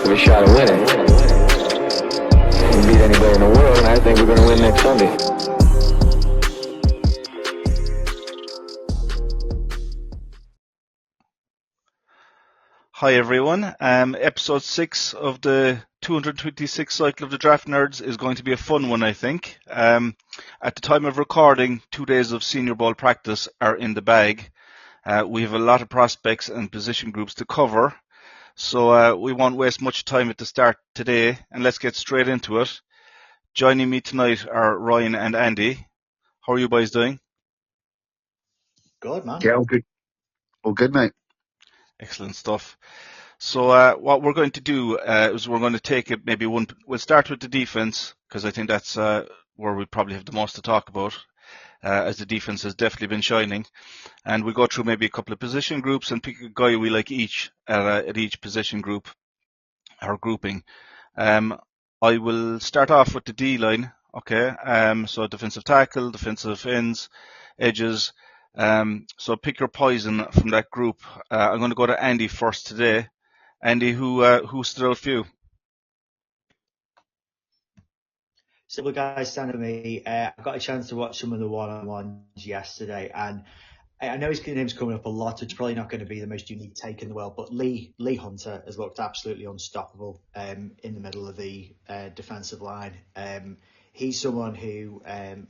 of a shot of winning. We can beat anybody in the world, and I think we're going to win next Sunday. Hi everyone, episode 6 of the 226th cycle of the Draft Nerds is going to be a fun one, I think. At the time of recording, 2 days of senior ball practice are in the bag. We have a lot of prospects and position groups to cover, so we won't waste much time at the start today, and let's get straight into it. Joining me tonight are Ryan and Andy. How are you boys doing? Good, man. Yeah, all good. All good, mate. Excellent stuff. So what we're going to do is we're going to take it maybe one. We'll start with the defense because I think that's where we probably have the most to talk about, as the defense has definitely been shining. And we'll go through maybe a couple of position groups and pick a guy we like each at each position group or grouping. I will start off with the D line. Okay. So defensive tackle, defensive ends, edges. So pick your poison from that group. I'm going to go to Andy first today. Andy, who stood out for you? So the guys standing for me, I got a chance to watch some of the one-on-ones yesterday, and I know his name's coming up a lot. It's probably not going to be the most unique take in the world, but Lee Hunter has looked absolutely unstoppable in the middle of the defensive line. He's someone who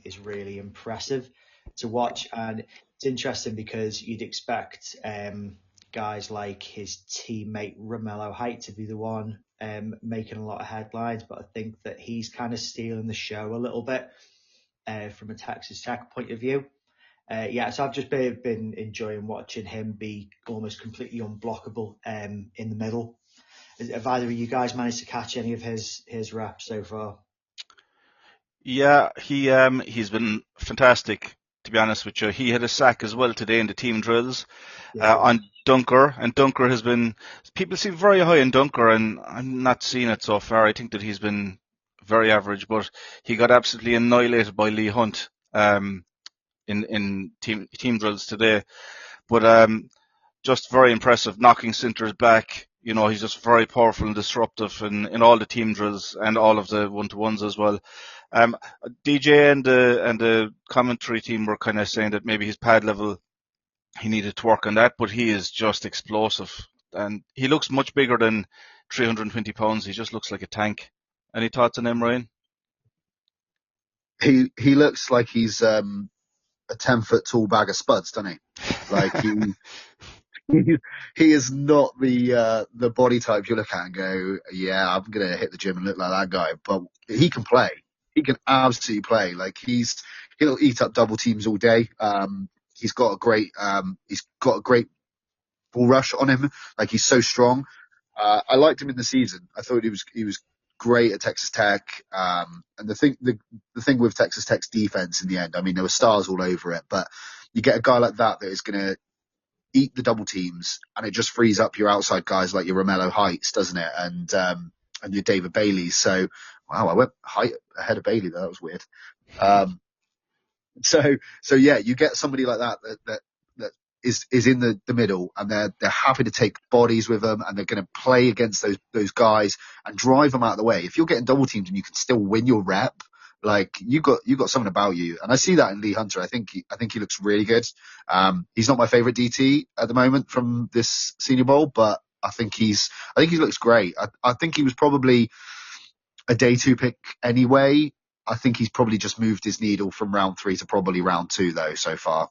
is really impressive to watch, and it's interesting because you'd expect guys like his teammate Romello Height to be the one making a lot of headlines, but I think that he's kind of stealing the show a little bit from a Texas Tech point of view. So I've just been enjoying watching him be almost completely unblockable in the middle. Have either of you guys managed to catch any of his reps so far? Yeah, he's been fantastic, to be honest with you. He had a sack as well today in the team drills on Dunker, and Dunker has been, people seem very high in Dunker, and I'm not seeing it so far. I think that he's been very average, but he got absolutely annihilated by Lee Hunt in team drills today. But just very impressive, knocking centers back. You know, he's just very powerful and disruptive in all the team drills and all of the one-to-ones as well. DJ and the commentary team were kind of saying that maybe his pad level, he needed to work on that, but he is just explosive. And he looks much bigger than 320 pounds. He just looks like a tank. Any thoughts on him, Ryan? He looks like he's a 10-foot tall bag of spuds, doesn't he? Like he is not the body type you look at and go, yeah, I'm gonna hit the gym and look like that guy. But he can play. He can absolutely play. Like he'll eat up double teams all day. He's got a great ball rush on him. Like he's so strong. I liked him in the season. I thought he was great at Texas Tech. And the thing with Texas Tech's defense in the end, I mean, there were stars all over it, but you get a guy like that is going to eat the double teams, and it just frees up your outside guys like your Romello Heights, doesn't it? And your David Bailey. So, wow, I went Height ahead of Bailey. That was weird. So yeah, you get somebody like that is in the middle, and they're happy to take bodies with them, and they're going to play against those guys and drive them out of the way. If you're getting double teamed and you can still win your rep, like you got something about you, and I see that in Lee Hunter. I think he looks really good. He's not my favorite DT at the moment from this Senior Bowl, but I think he looks great. I think he was probably a day 2 pick anyway. I think he's probably just moved his needle from round 3 to probably round 2 though so far.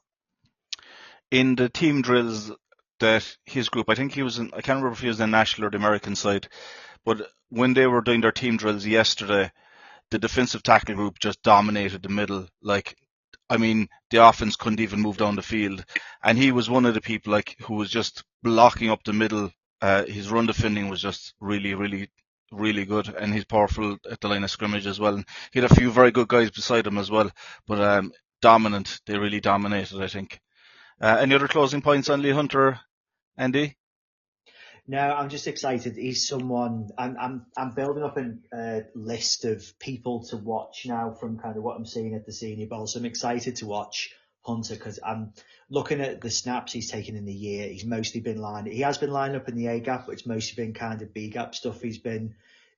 In the team drills that his group, I think he was I can't remember if he was the national or the American side, but when they were doing their team drills yesterday, the defensive tackle group just dominated the middle. Like, I mean, the offense couldn't even move down the field, and he was one of the people who was just blocking up the middle. His run defending was just really, really, really good, and he's powerful at the line of scrimmage as well. And he had a few very good guys beside him as well, but dominant. They really dominated, I think. Any other closing points on Lee Hunter, Andy? No, I'm just excited. He's someone I'm building up a list of people to watch now from kind of what I'm seeing at the Senior Bowl. So I'm excited to watch Hunter, because I'm looking at the snaps he's taken in the year. He has been lining up in the A gap, but it's mostly been kind of B gap stuff he's been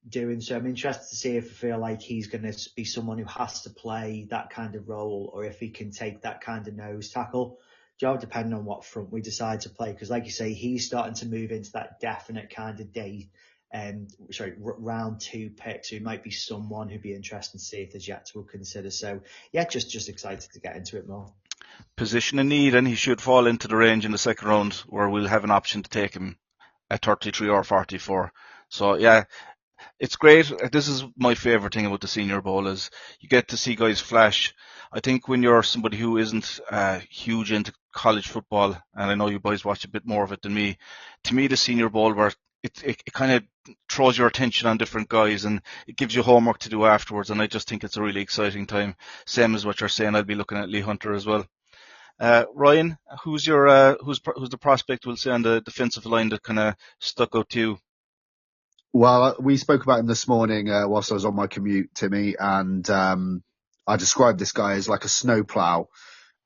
doing. So I'm interested to see if I feel like he's going to be someone who has to play that kind of role, or if he can take that kind of nose tackle job, depending on what front we decide to play. Because like you say, he's starting to move into that definite kind of round 2 pick. So he might be someone who'd be interesting to see if the Jets will consider. So yeah, just excited to get into it more. Position in need, and he should fall into the range in the second round where we'll have an option to take him at 33 or 44. So yeah, it's great. This is my favourite thing about the Senior Bowl is you get to see guys flash. I think when you're somebody who isn't huge into college football, and I know you boys watch a bit more of it than me, to me the Senior Bowl where it kind of throws your attention on different guys and it gives you homework to do afterwards, and I just think it's a really exciting time. Same as what you're saying, I'll be looking at Lee Hunter as well. Ryan, who's the prospect we'll say on the defensive line that kind of stuck out to you? Well, we spoke about him this morning whilst I was on my commute, Timmy, and I described this guy as like a snowplow.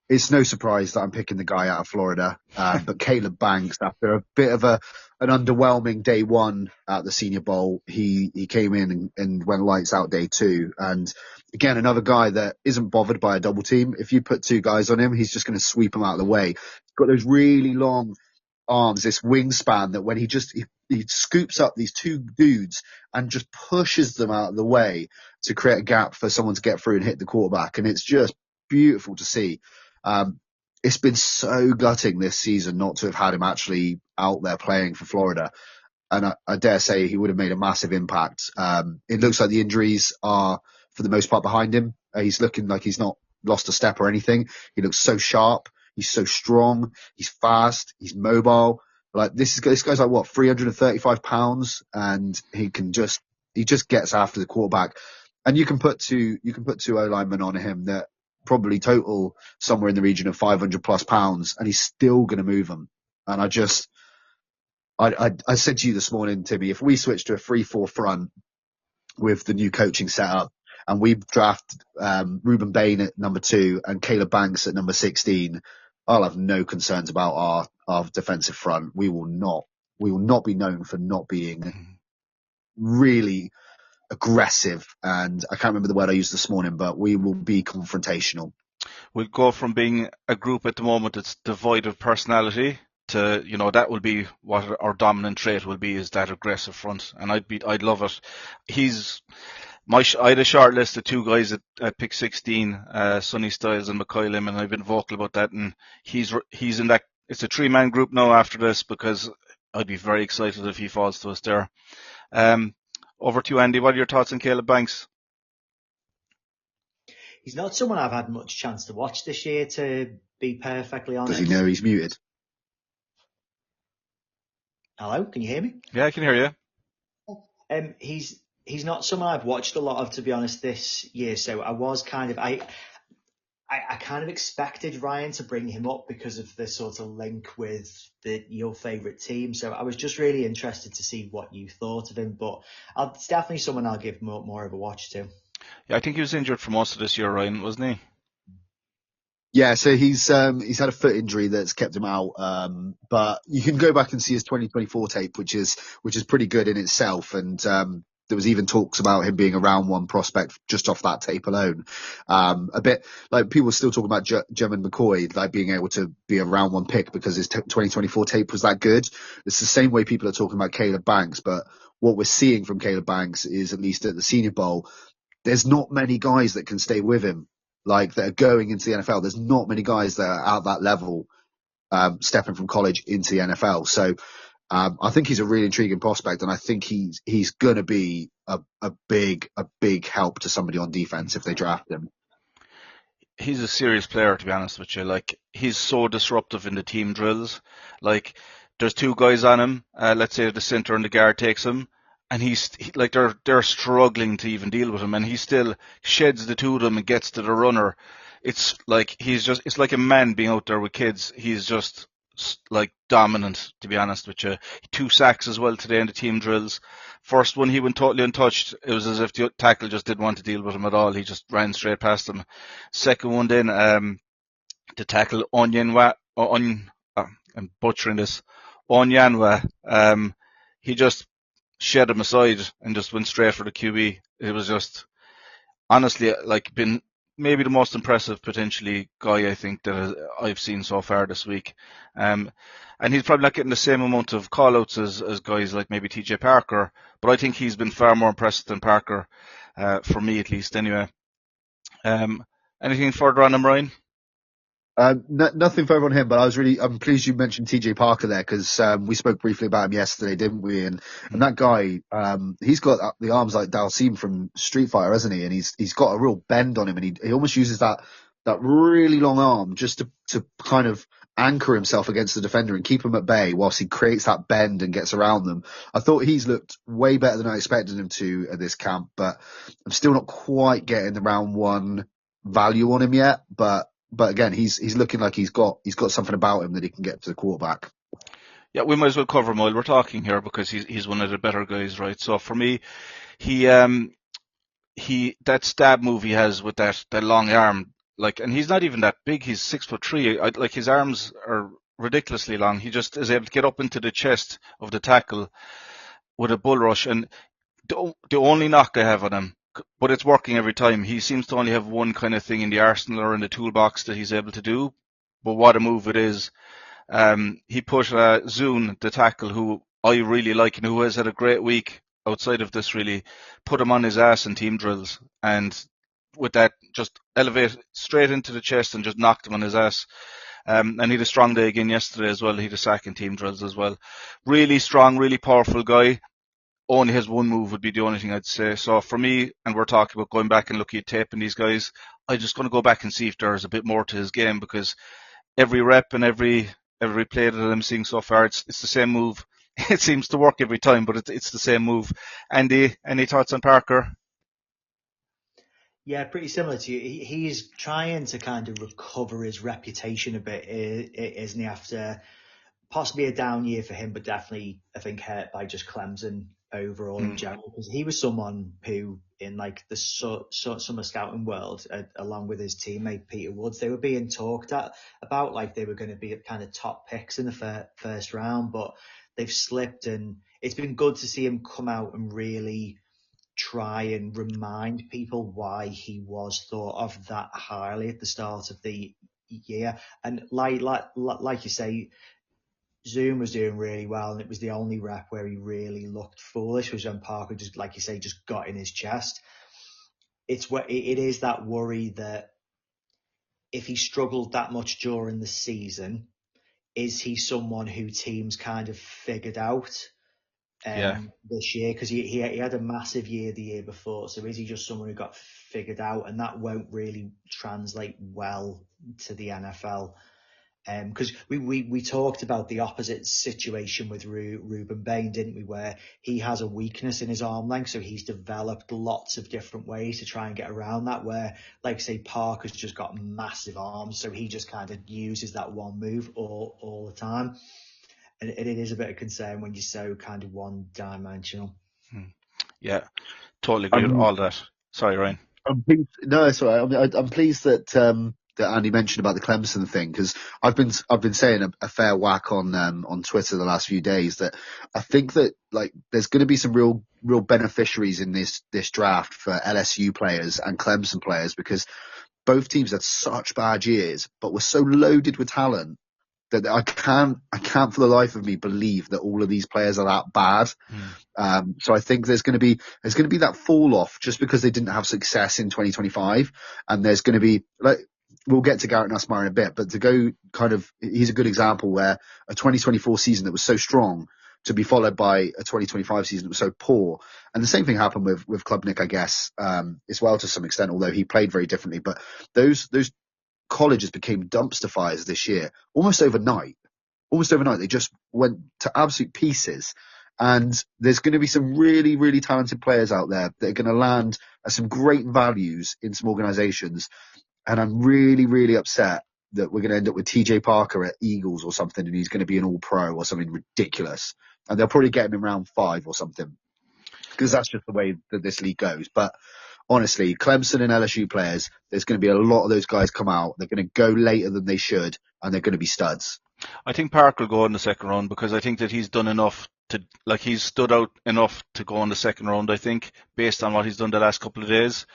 It's no surprise that I'm picking the guy out of Florida, but Caleb Banks, after a bit of an underwhelming day one at the Senior Bowl, he came in and went lights out day two. And again, another guy that isn't bothered by a double team. If you put 2 guys on him, he's just going to sweep them out of the way. He's got those really long arms, this wingspan that when he scoops up these 2 dudes and just pushes them out of the way to create a gap for someone to get through and hit the quarterback. And it's just beautiful to see. It's been so gutting this season not to have had him actually out there playing for Florida. And I dare say he would have made a massive impact. It looks like the injuries are, for the most part, behind him. He's looking like he's not lost a step or anything. He looks so sharp. He's so strong. He's fast. He's mobile. Like this guy's like what, 335 pounds, and he just gets after the quarterback. And you can put two O linemen on him that probably total somewhere in the region of 500 plus pounds, and he's still going to move them. And I said to you this morning, Timmy, if we switch to a 3-4 front with the new coaching setup and we draft Reuben Bain at number 2 and Caleb Banks at number 16, I'll have no concerns about our defensive front. We will not be known for not being really aggressive, and I can't remember the word I used this morning, but we will be confrontational. We'll go from being a group at the moment that's devoid of personality to, that will be what our dominant trait will be, is that aggressive front, and I'd love it. I had a short list of 2 guys at pick 16, Sonny Styles and McCoy, and I've been vocal about that, and he's in that. It's a 3-man group now after this, because I'd be very excited if he falls to us there. Over to you, Andy. What are your thoughts on Caleb Banks? He's not someone I've had much chance to watch this year, to be perfectly honest. Does he know he's muted? Hello, can you hear me? Yeah, I can hear you. He's not someone I've watched a lot of, to be honest, this year. So I was I kind of expected Ryan to bring him up because of the sort of link with your favourite team. So I was just really interested to see what you thought of him. But it's definitely someone I'll give more of a watch to. Yeah, I think he was injured for most of this year, Ryan, wasn't he? Yeah, so he's had a foot injury that's kept him out. But you can go back and see his 2024 tape, which is pretty good in itself. And there was even talks about him being a round 1 prospect just off that tape alone. A bit like people were still talking about Jermaine McCoy, like being able to be a round 1 pick because his 2024 tape was that good. It's the same way people are talking about Caleb Banks, but what we're seeing from Caleb Banks is, at least at the Senior Bowl, there's not many guys that can stay with him, like that are going into the NFL. There's not many guys that are at that level, stepping from college into the NFL. So I think he's a really intriguing prospect, and I think he's going to be a big help to somebody on defense if they draft him. He's a serious player, to be honest with you. Like, he's so disruptive in the team drills. Like, there's 2 guys on him. Let's say the center and the guard takes him, and they're struggling to even deal with him, and he still sheds the 2 of them and gets to the runner. It's like it's like a man being out there with kids. He's just like dominant, to be honest with you. 2 sacks as well today in the team drills. First one, he went totally untouched. It was as if the tackle just didn't want to deal with him at all. He just ran straight past him. Second one then, to tackle Onyanwa. I'm butchering this. Onyanwa. He just shed him aside and just went straight for the QB. It was just honestly like been maybe the most impressive potentially guy I think that I've seen so far this week. And he's probably not getting the same amount of call-outs as guys like maybe TJ Parker, but I think he's been far more impressive than Parker, for me at least anyway. Anything further on him, Ryan? Nothing further on him, but I'm pleased you mentioned TJ Parker there because we spoke briefly about him yesterday, didn't we? And that guy, he's got the arms like Dalsim from Street Fighter, hasn't he? And he's got a real bend on him, and he almost uses that really long arm just to kind of anchor himself against the defender and keep him at bay whilst he creates that bend and gets around them. I thought he's looked way better than I expected him to at this camp, but I'm still not quite getting the round one value on him yet. But again, he's looking like he's got something about him that he can get to the quarterback. Yeah, we might as well cover him while we're talking here because he's one of the better guys, right? So for me, that stab move he has with that long arm, like, and he's not even that big. He's 6'3". Like his arms are ridiculously long. He just is able to get up into the chest of the tackle with a bull rush. And the only knock I have on him, but it's working every time. He seems to only have one kind of thing in the arsenal or in the toolbox that he's able to do. But what a move it is. He put Zune, the tackle, who I really like and who has had a great week outside of this, really, put him on his ass in team drills. And with that, just elevate straight into the chest and just knocked him on his ass. And he had a strong day again yesterday as well. He had a sack in team drills as well. Really strong, really powerful guy. Only has one move would be the only thing I'd say. So for me, and we're talking about going back and looking at tape and these guys, I'm just going to go back and see if there's a bit more to his game because every rep and every play that I'm seeing so far, it's the same move. It seems to work every time, but it's the same move. Andy, any thoughts on Parker? Yeah, pretty similar to you. He's trying to kind of recover his reputation a bit, isn't he, after possibly a down year for him, but definitely, I think, hurt by just Clemson overall in general, because he was someone who, in like the summer scouting world, along with his teammate Peter Woods, they were being talked about like they were going to be kind of top picks in the first round, but they've slipped, and it's been good to see him come out and really try and remind people why he was thought of that highly at the start of the year. And like you say, Zoom was doing really well, and it was the only rep where he really looked foolish was when Parker just, like you say, just got in his chest. It is that worry that if he struggled that much during the season, is he someone who teams kind of figured out this year? Because he had a massive year the year before, so is he just someone who got figured out, and that won't really translate well to the NFL? Because we talked about the opposite situation with Ruben Bain, didn't we, where he has a weakness in his arm length, so he's developed lots of different ways to try and get around that, where, like say, Parker's just got massive arms, so he just kind of uses that one move all the time. And it is a bit of concern when you're so kind of one-dimensional. Yeah, totally agree with all that. Sorry, Ryan. No, it's all right. I'm pleased that Andy mentioned about the Clemson thing, because I've been saying a fair whack on Twitter the last few days that I think that like there's going to be some real beneficiaries in this draft for LSU players and Clemson players, because both teams had such bad years but were so loaded with talent that I can't for the life of me believe that all of these players are that bad. So I think there's going to be that fall off just because they didn't have success in 2025, and there's going to be, like, we'll get to Garrett Nussmeier in a bit, but to go kind of, he's a good example where a 2024 season that was so strong to be followed by a 2025 season that was so poor. And the same thing happened with Klubnik, I guess, as well to some extent, although he played very differently. But those colleges became dumpster fires this year almost overnight. They just went to absolute pieces, and there's going to be some really, really talented players out there that are going to land at some great values in some organizations. And I'm really, really upset that we're going to end up with TJ Parker at Eagles or something, and he's going to be an all-pro or something ridiculous, and they'll probably get him in round 5 or something, because that's just the way that this league goes. But honestly, Clemson and LSU players, there's going to be a lot of those guys come out. They're going to go later than they should, and they're going to be studs. I think Park will go in the second round because I think that he's done enough he's stood out enough to go in the second round, I think, based on what he's done the last couple of days.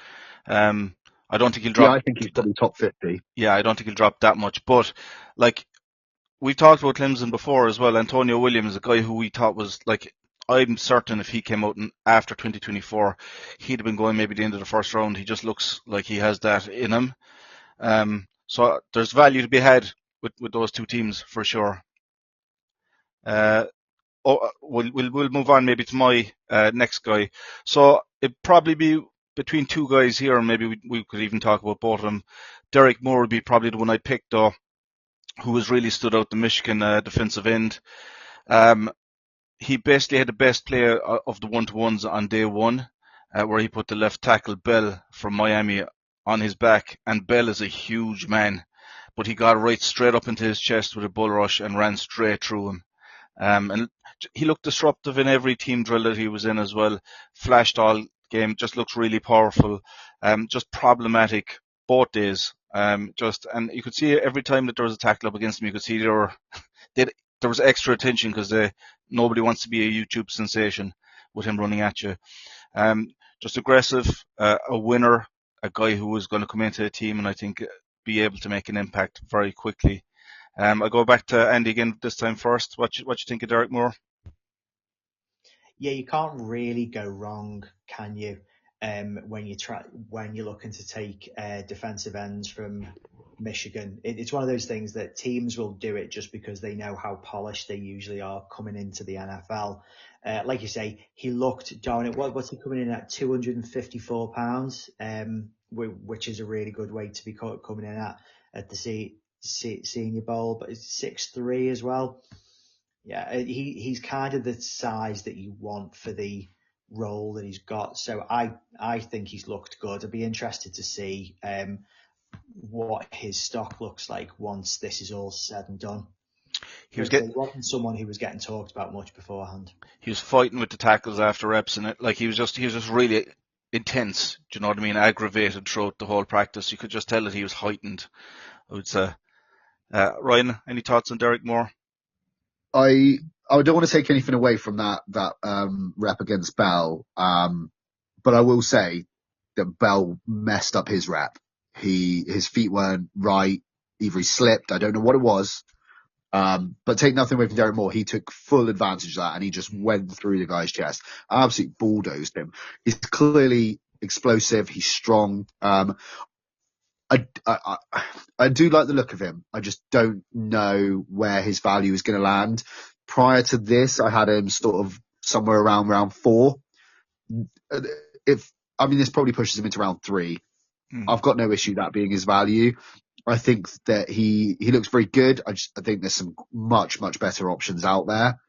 I don't think he'll drop. Yeah, I think he's probably top 50. Yeah, I don't think he'll drop that much. But, like, we've talked about Clemson before as well. Antonio Williams, a guy who we thought was, like, I'm certain if he came out after 2024, he'd have been going maybe the end of the first round. He just looks like he has that in him. So there's value to be had with those two teams for sure. We'll move on maybe to my next guy. So it'd probably be between two guys here, and maybe we could even talk about both of them. Derek Moore would be probably the one I'd pick, though, who has really stood out, the Michigan defensive end. He basically had the best play of the one-to-ones on day one, where he put the left tackle Bell from Miami on his back, and Bell is a huge man, but he got right straight up into his chest with a bull rush and ran straight through him. And he looked disruptive in every team drill that he was in as well. Flashed all game, just looks really powerful. Just problematic both days. And you could see every time that there was a tackle up against him, you could see there was extra attention because nobody wants to be a YouTube sensation with him running at you. Just aggressive, a winner, a guy who was going to come into the team and I think be able to make an impact very quickly. I go back to Andy again this time first. What you think of Derek Moore? Yeah, you can't really go wrong, can you? When you're looking to take defensive ends from Michigan, it's one of those things that teams will do it just because they know how polished they usually are coming into the NFL. Like you say, he looked dominant. What's he coming in at? £254, which is a really good weight to be coming in at the Senior Bowl, but it's 6'3" as well. Yeah, he's kind of the size that you want for the role that he's got. So I think he's looked good. I'd be interested to see what his stock looks like once this is all said and done. He wasn't someone who was getting talked about much beforehand. He was fighting with the tackles after reps, and he was just really intense. Do you know what I mean? Aggravated throughout the whole practice. You could just tell that he was heightened, I would say. Ryan, any thoughts on Derek Moore? I don't want to take anything away from that rep against Bell, but I will say that Bell messed up his rep. His feet weren't right. Either he slipped, I don't know what it was. But take nothing away from Derek Moore. He took full advantage of that and he just went through the guy's chest. Absolutely bulldozed him. He's clearly explosive. He's strong. I do like the look of him. I just don't know where his value is going to land. Prior to this, I had him sort of somewhere around round 4. This probably pushes him into round 3. I've got no issue that being his value. I think that he looks very good. I think there's some much better options out there.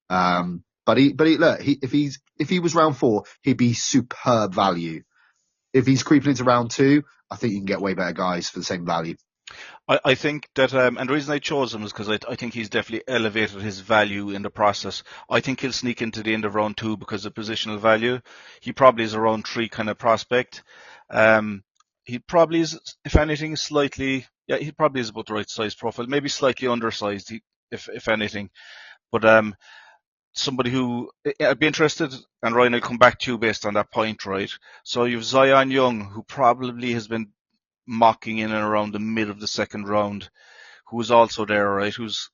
But if he was round 4, he'd be superb value. If he's creeping into round 2, I think you can get way better guys for the same value. I think that, and the reason I chose him is because I think he's definitely elevated his value in the process. I think he'll sneak into the end of round 2 because of positional value. He probably is a round 3 kind of prospect. He probably is, if anything, he probably is about the right size profile, maybe slightly undersized, if anything. But somebody who I'd be interested, and Ryan, I'll come back to you based on that point, right? So you've Zion Young, who probably has been mocking in and around the mid of the second round, who is also there, right? Who's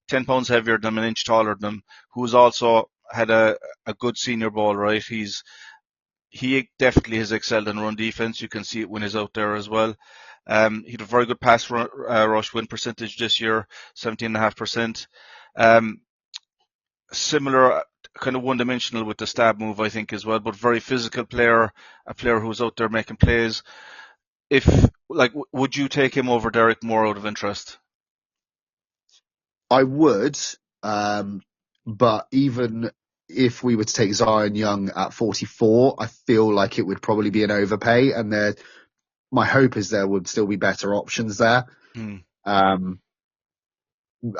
10 pounds heavier than him, an inch taller than him, who's also had a good senior bowl, right? He definitely has excelled in run defense. You can see it when he's out there as well. He had a very good pass rush win percentage this year, 17.5%. Similar, kind of one-dimensional with the stab move, I think, as well, but very physical player, a player who's out there making plays. Would you take him over Derek Moore out of interest? I would, but even if we were to take Zion Young at 44, I feel like it would probably be an overpay, and my hope is there would still be better options there.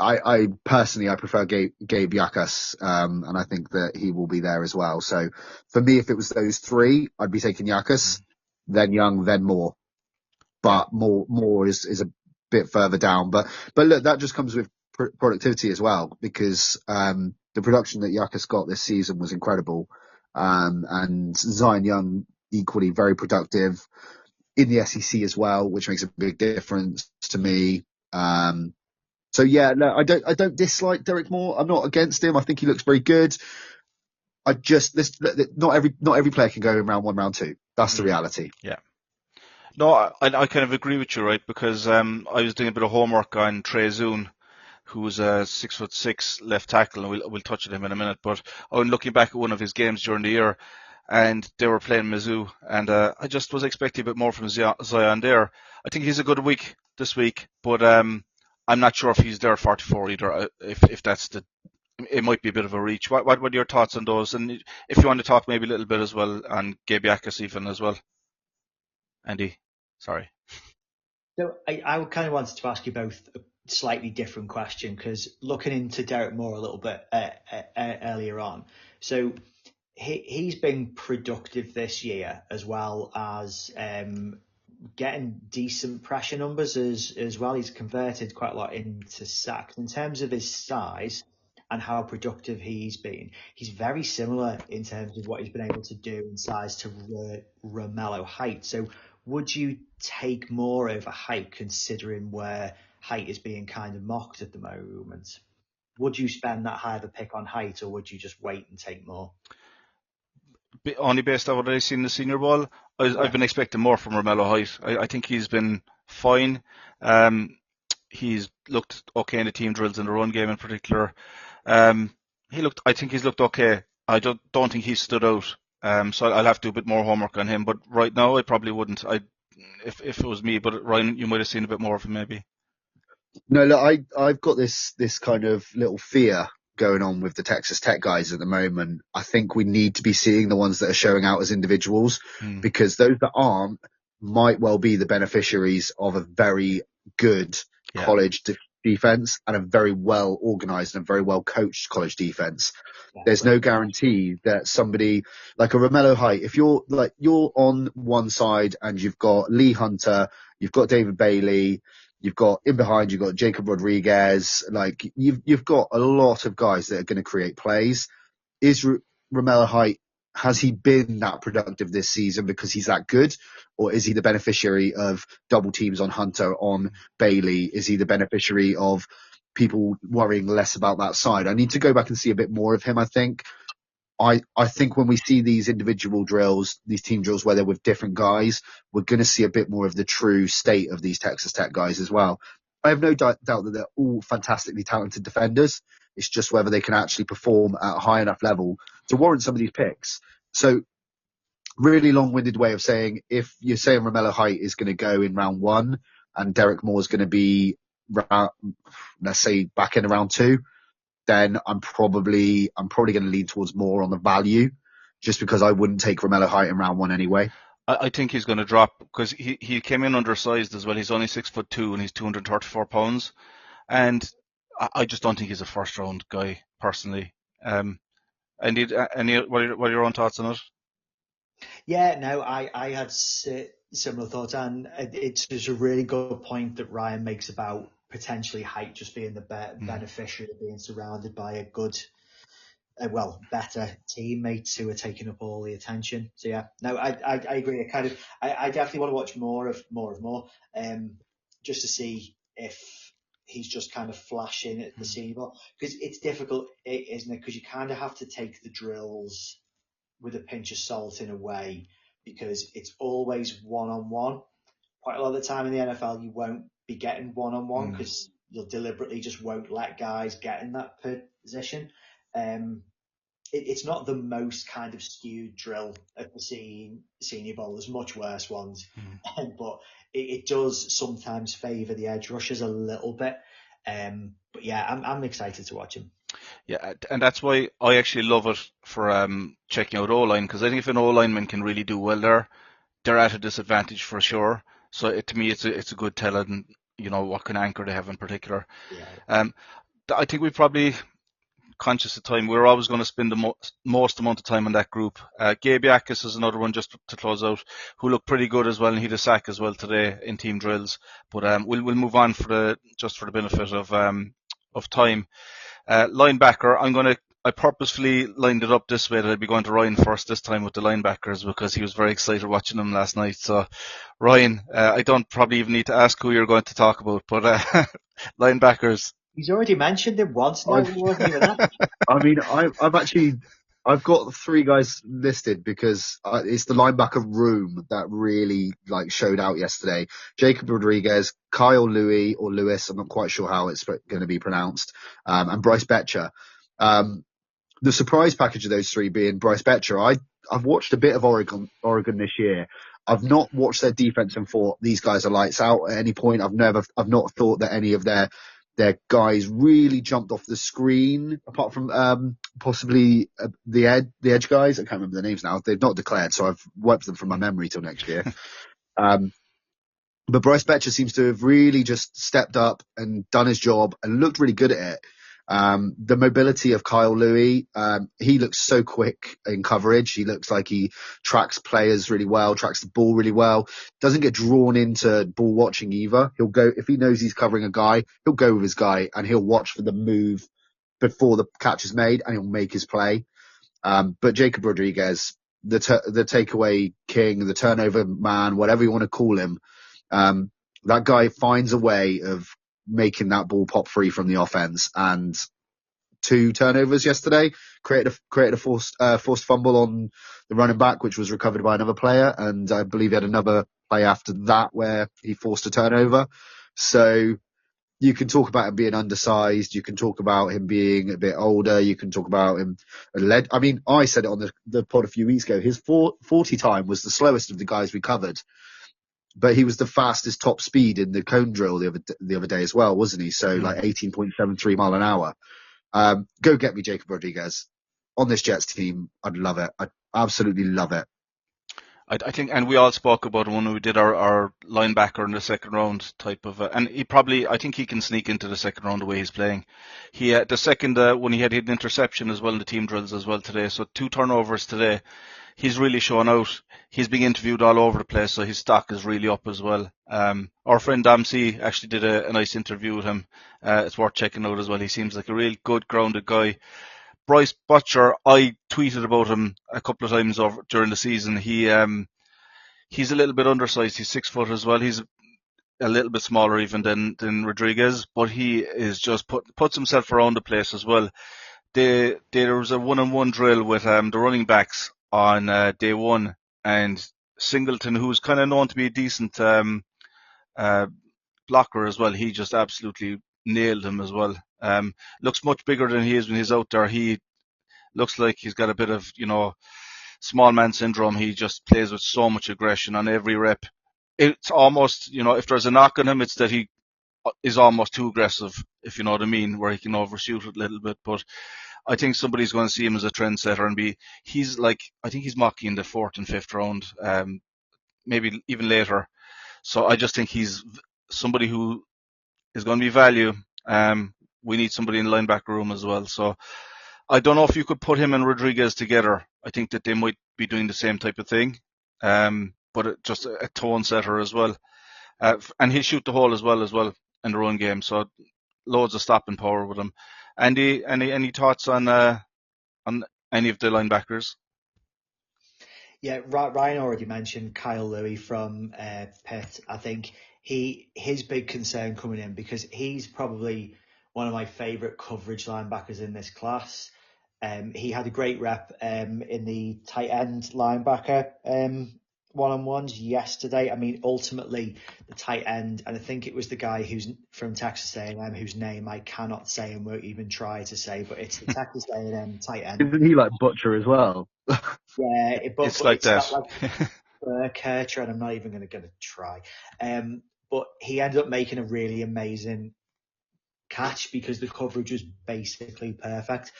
I personally prefer Gabe Yakas, and I think that he will be there as well. So for me, if it was those 3, I'd be taking Yakas. then Young, then Moore. But Moore is a bit further down. But look, that just comes with productivity as well, because the production that Yakas got this season was incredible. And Zion Young equally very productive in the SEC as well, which makes a big difference to me. So yeah, no, I don't dislike Derek Moore. I'm not against him. I think he looks very good. Not every player can go in round 1, round 2. That's the reality. Yeah. No, I kind of agree with you, right? Because I was doing a bit of homework on Trey Zune, who's a 6'6" left tackle, and we'll touch on him in a minute. But I'm looking back at one of his games during the year, and they were playing Mizzou, and I just was expecting a bit more from Zion there. I think he's a good week this week, but I'm not sure if he's there 44 either. If that's it might be a bit of a reach. What are your thoughts on those? And if you want to talk maybe a little bit as well on Gabe Yakas even as well, Andy. Sorry. So I kind of wanted to ask you both a slightly different question, because looking into Derek Moore a little bit earlier on, so he's been productive this year, as well as getting decent pressure numbers as well. He's converted quite a lot into sacks. In terms of his size and how productive he's been, he's very similar in terms of what he's been able to do in size to Romello Height. So would you take more over Height, considering where Height is being kind of mocked at the moment? Would you spend that high of a pick on Height, or would you just wait and take more? Only based on what I've seen in the Senior Bowl, I've been expecting more from Romello Height. I think he's been fine. He's looked okay in the team drills in the run game in particular. I think he's looked okay. I don't think he's stood out. So I'll have to do a bit more homework on him. But right now, I probably wouldn't. If it was me. But Ryan, you might have seen a bit more of him maybe. No, look, I've got this kind of little fear going on with the Texas Tech guys at the moment. I think we need to be seeing the ones that are showing out as individuals, because those that aren't might well be the beneficiaries of a very good college defense and a very well organized and very well coached college defense. There's no guarantee that somebody like a Romello Height, if you're on one side and you've got Lee Hunter, you've got David Bailey, you've got in behind, you've got Jacob Rodriguez, like you've got a lot of guys that are going to create plays. Is Romello Height, has he been that productive this season because he's that good? Or is he the beneficiary of double teams on Hunter, on Bailey? Is he the beneficiary of people worrying less about that side? I need to go back and see a bit more of him, I think. I think when we see these individual drills, these team drills where they're with different guys, we're going to see a bit more of the true state of these Texas Tech guys as well. I have no doubt that they're all fantastically talented defenders. It's just whether they can actually perform at a high enough level to warrant some of these picks. So really long-winded way of saying, if you're saying Romello Height is going to go in round 1 and Derek Moore is going to be, let's say, back in round 2, then I'm probably going to lean towards more on the value, just because I wouldn't take Romello Height in round 1 anyway. I think he's going to drop because he came in undersized as well. He's only 6'2" and he's 234 pounds, and I just don't think he's a first round guy personally. What are your own thoughts on it? Yeah, no, I had similar thoughts, and it's just a really good point that Ryan makes about potentially Height just being the beneficiary of being surrounded by a good, better teammates who are taking up all the attention. So yeah, no, I agree. I definitely want to watch more of Moore, just to see if he's just kind of flashing at the Senior Bowl, because it's difficult, isn't it? Because you kind of have to take the drills with a pinch of salt in a way, because it's always one-on-one. Quite a lot of the time in the NFL, you won't be getting one-on-one because you'll deliberately just won't let guys get in that position. It's not the most kind of skewed drill at the Senior Bowl. There's much worse ones, but it does sometimes favour the edge rushers a little bit. But yeah, I'm excited to watch him. Yeah, and that's why I actually love it for checking out O-line, because I think if an O-lineman can really do well there, they're at a disadvantage for sure. So to me, it's a good tell, and what kind of anchor they have in particular. Yeah. I think we probably conscious of time. We're always going to spend the most amount of time on that group. Gabe Yakis is another one just to close out, who looked pretty good as well, and he had a sack as well today in team drills. But we'll move on for the benefit of time. Linebacker, I purposefully lined it up this way that I'd be going to Ryan first this time with the linebackers because he was very excited watching them last night. So, Ryan, I don't probably even need to ask who you're going to talk about, but linebackers. He's already mentioned him once. No, he wasn't even asked. I mean, I've got 3 guys listed because it's the linebacker room that really showed out yesterday. Jacob Rodriguez, Kyle Louis or Lewis, I'm not quite sure how it's going to be pronounced, and Bryce Betcher. The surprise package of those 3 being Bryce Betcher. I've watched a bit of Oregon this year. I've not watched their defense and thought these guys are lights out at any point. I've not thought that any of their guys really jumped off the screen, apart from possibly the edge guys. I can't remember their names now. They've not declared, so I've wiped them from my memory till next year. But Bryce Betcher seems to have really just stepped up and done his job and looked really good at it. The mobility of Kyle Louis, he looks so quick in coverage. He looks like he tracks players really well, tracks the ball really well, doesn't get drawn into ball watching either. He'll go, if he knows he's covering a guy, he'll go with his guy and he'll watch for the move before the catch is made and he'll make his play. But Jacob Rodriguez, the takeaway king, the turnover man, whatever you want to call him, that guy finds a way of making that ball pop free from the offense, and 2 turnovers yesterday created a forced fumble on the running back, which was recovered by another player, and I believe he had another play after that where he forced a turnover. So you can talk about him being undersized, you can talk about him being a bit older, you can talk about him I mean, I said it on the pod a few weeks ago, his 40 time was the slowest of the guys we covered. But he was the fastest top speed in the cone drill the other day as well, wasn't he? So 18.73 mile an hour. Go get me Jacob Rodriguez on this Jets team. I'd love it. I'd absolutely love it. I think, and we all spoke about when we did our linebacker in the second round type of, and I think he can sneak into the second round the way he's playing. The second, when he had an interception as well in the team drills as well today. So 2 turnovers today. He's really shown out. He's being interviewed all over the place, so his stock is really up as well. Our friend Dempsey actually did a nice interview with him. It's worth checking out as well. He seems like a real good, grounded guy. Bryce Betcher, I tweeted about him a couple of times during the season. He's a little bit undersized. He's 6 foot as well. He's a little bit smaller even than Rodriguez, but he is just puts himself around the place as well. There was a 1-on-1 drill with the running backs on day 1, and Singleton, who's kind of known to be a decent blocker as well, he just absolutely nailed him as well. Looks much bigger than he is when he's out there. He looks like he's got a bit of, small man syndrome. He just plays with so much aggression on every rep. It's almost, if there's a knock on him, it's that he is almost too aggressive, if you know what I mean, where he can overshoot it a little bit. But I think somebody's going to see him as a trendsetter and I think he's mocking in the 4th and 5th round, maybe even later. So I just think he's somebody who is going to be value. We need somebody in the linebacker room as well. So I don't know if you could put him and Rodriguez together. I think that they might be doing the same type of thing, but just a tone setter as well. And he'll shoot the hole as well in the run game. So loads of stopping power with him. Andy, any thoughts on any of the linebackers? Yeah, Ryan already mentioned Kyle Louis from Pitt. I think his big concern coming in, because he's probably one of my favourite coverage linebackers in this class. He had a great rep in the tight end linebacker one-on-ones yesterday. I mean, ultimately, the tight end, and I think it was the guy who's from Texas A&M, whose name I cannot say and won't even try to say, but it's the Texas A&M tight end. Isn't he like Butcher as well? Yeah, it's like that. Burkircher, and I'm not even going to try. But he ended up making a really amazing catch because the coverage was basically perfect.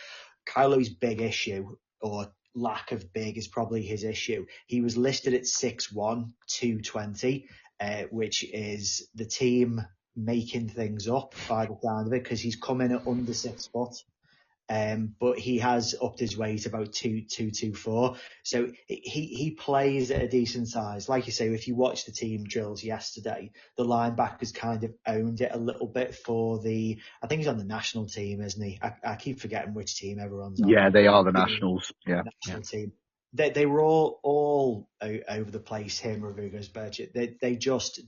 Kylo's big issue, or lack of big, is probably his issue. He was listed at 6'1", 220, which is the team making things up by the sound of it, because he's come in at under 6 foot. But he has upped his weight about 224. So he plays at a decent size. Like you say, if you watch the team drills yesterday, the linebackers kind of owned it a little bit for I think he's on the national team, isn't he? I keep forgetting which team everyone's on. Yeah, they are the Nationals. Yeah. National team. They were all over the place. Him, Rodriguez, Burchett. They just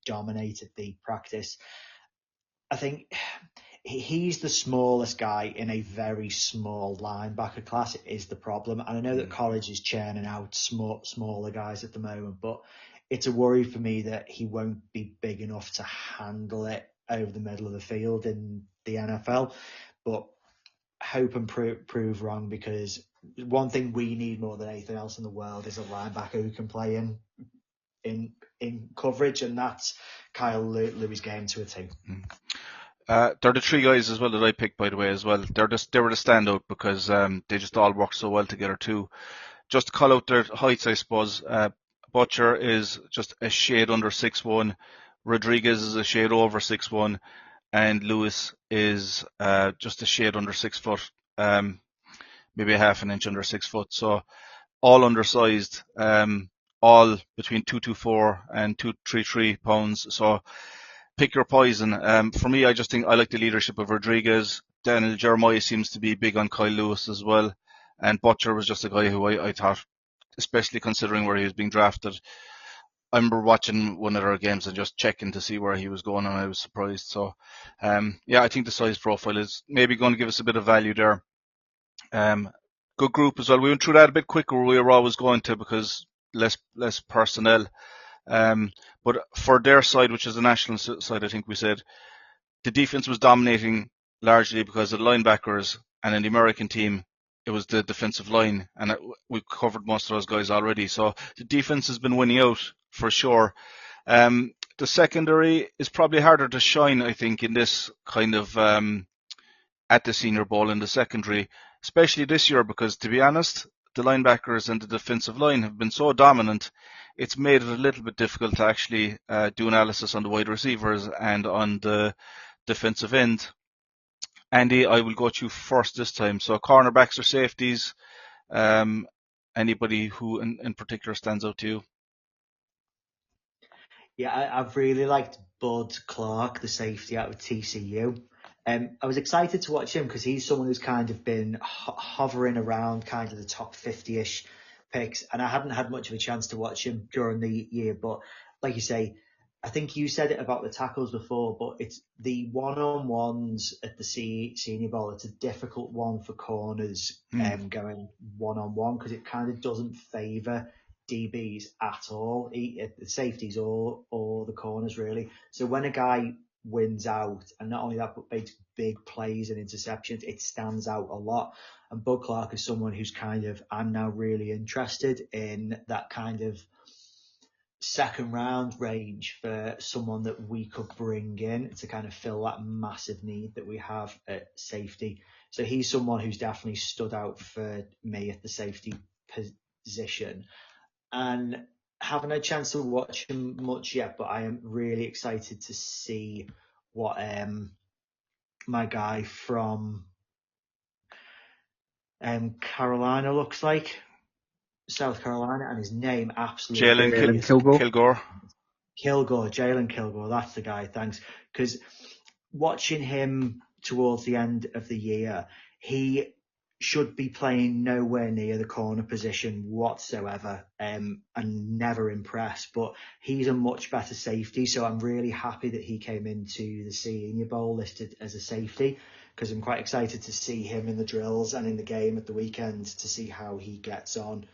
dominated the practice. I think he's the smallest guy in a very small linebacker class is the problem. And I know that college is churning out smaller guys at the moment, but it's a worry for me that he won't be big enough to handle it over the middle of the field in the NFL. But hope and prove wrong, because one thing we need more than anything else in the world is a linebacker who can play in coverage, and that's Kyle Louis' game to a T. They're the three guys as well that I picked, by the way, as well. They were the standout because they just all work so well together too. Just to call out their heights, I suppose. Butcher is just a shade under 6'1". Rodriguez is a shade over 6'1", and Lewis is just a shade under 6 foot, maybe a half an inch under 6 foot. So all undersized, all between 224 and 233 pounds. So pick your poison. For me, I just think I like the leadership of Rodriguez. Daniel Jeremiah seems to be big on Kyle Lewis as well. And Butcher was just a guy who I thought, especially considering where he was being drafted, I remember watching one of their games and just checking to see where he was going, and I was surprised. So, I think the size profile is maybe going to give us a bit of value there. Good group as well. We went through that a bit quicker where we were always going to, because less personnel. But for their side, which is the national side, I think we said the defense was dominating largely because of the linebackers, and in the American team, it was the defensive line, and we've covered most of those guys already. So the defense has been winning out for sure. The secondary is probably harder to shine, I think, in this kind of at the Senior Bowl in the secondary, especially this year, because to be honest, the linebackers and the defensive line have been so dominant, it's made it a little bit difficult to actually do analysis on the wide receivers and on the defensive end. Andy, I will go to you first this time. So cornerbacks or safeties, anybody who in particular stands out to you? Yeah, I've really liked Bud Clark, the safety out of TCU. I was excited to watch him because he's someone who's kind of been hovering around kind of the top 50-ish picks, and I hadn't had much of a chance to watch him during the year. But like you say, I think you said it about the tackles before, but it's the one-on-ones at the Senior Bowl. It's a difficult one for corners going one-on-one, because it kind of doesn't favour DBs at all, the safeties or the corners really. So when a guy wins out, and not only that, but makes big plays and interceptions, it stands out a lot. And Bud Clark is someone who's I'm now really interested in that kind of second round range for someone that we could bring in to kind of fill that massive need that we have at safety. So he's someone who's definitely stood out for me at the safety position. And haven't had a chance to watch him much yet, but I am really excited to see what my guy from Carolina looks like. South Carolina, and his name absolutely Jalen Kilgore. Jalen Kilgore, that's the guy, thanks. Because watching him towards the end of the year, he should be playing nowhere near the corner position whatsoever, and never impressed, but he's a much better safety, so I'm really happy that he came into the Senior Bowl listed as a safety, because I'm quite excited to see him in the drills and in the game at the weekend to see how he gets on.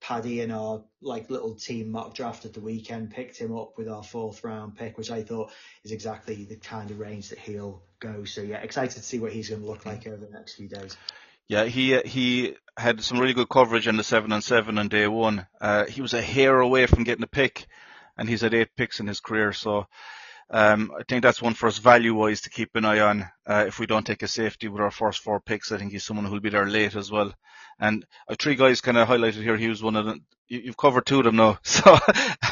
Paddy in our little team mock draft at the weekend picked him up with our 4th round pick, which I thought is exactly the kind of range that he'll go. So yeah, excited to see what he's going to look like over the next few days. Yeah, he had some really good coverage in the 7-on-7 on day one. He was a hair away from getting a pick, and he's had 8 picks in his career. So I think that's one for us value-wise to keep an eye on. If we don't take a safety with our first 4 picks, I think he's someone who'll be there late as well. And 3 guys kind of highlighted here. He was one of them. You've covered 2 of them now, so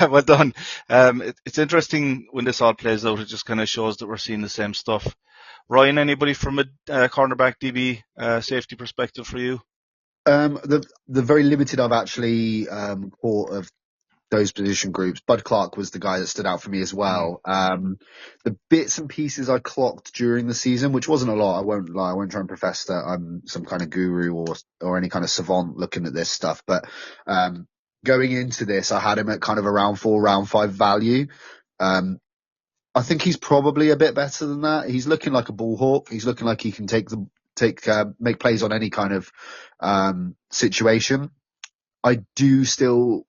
well done. It's interesting when this all plays out. It just kind of shows that we're seeing the same stuff. Ryan, anybody from a cornerback DB safety perspective for you? The very limited I've actually caught of those position groups, Bud Clark was the guy that stood out for me as well. The bits and pieces I clocked during the season, which wasn't a lot, I won't lie, I won't try and profess that I'm some kind of guru or any kind of savant looking at this stuff, but going into this, I had him at kind of round 4, round 5 value. I think he's probably a bit better than that. He's looking like a ball hawk. He's looking like he can make plays on any kind of situation. I do still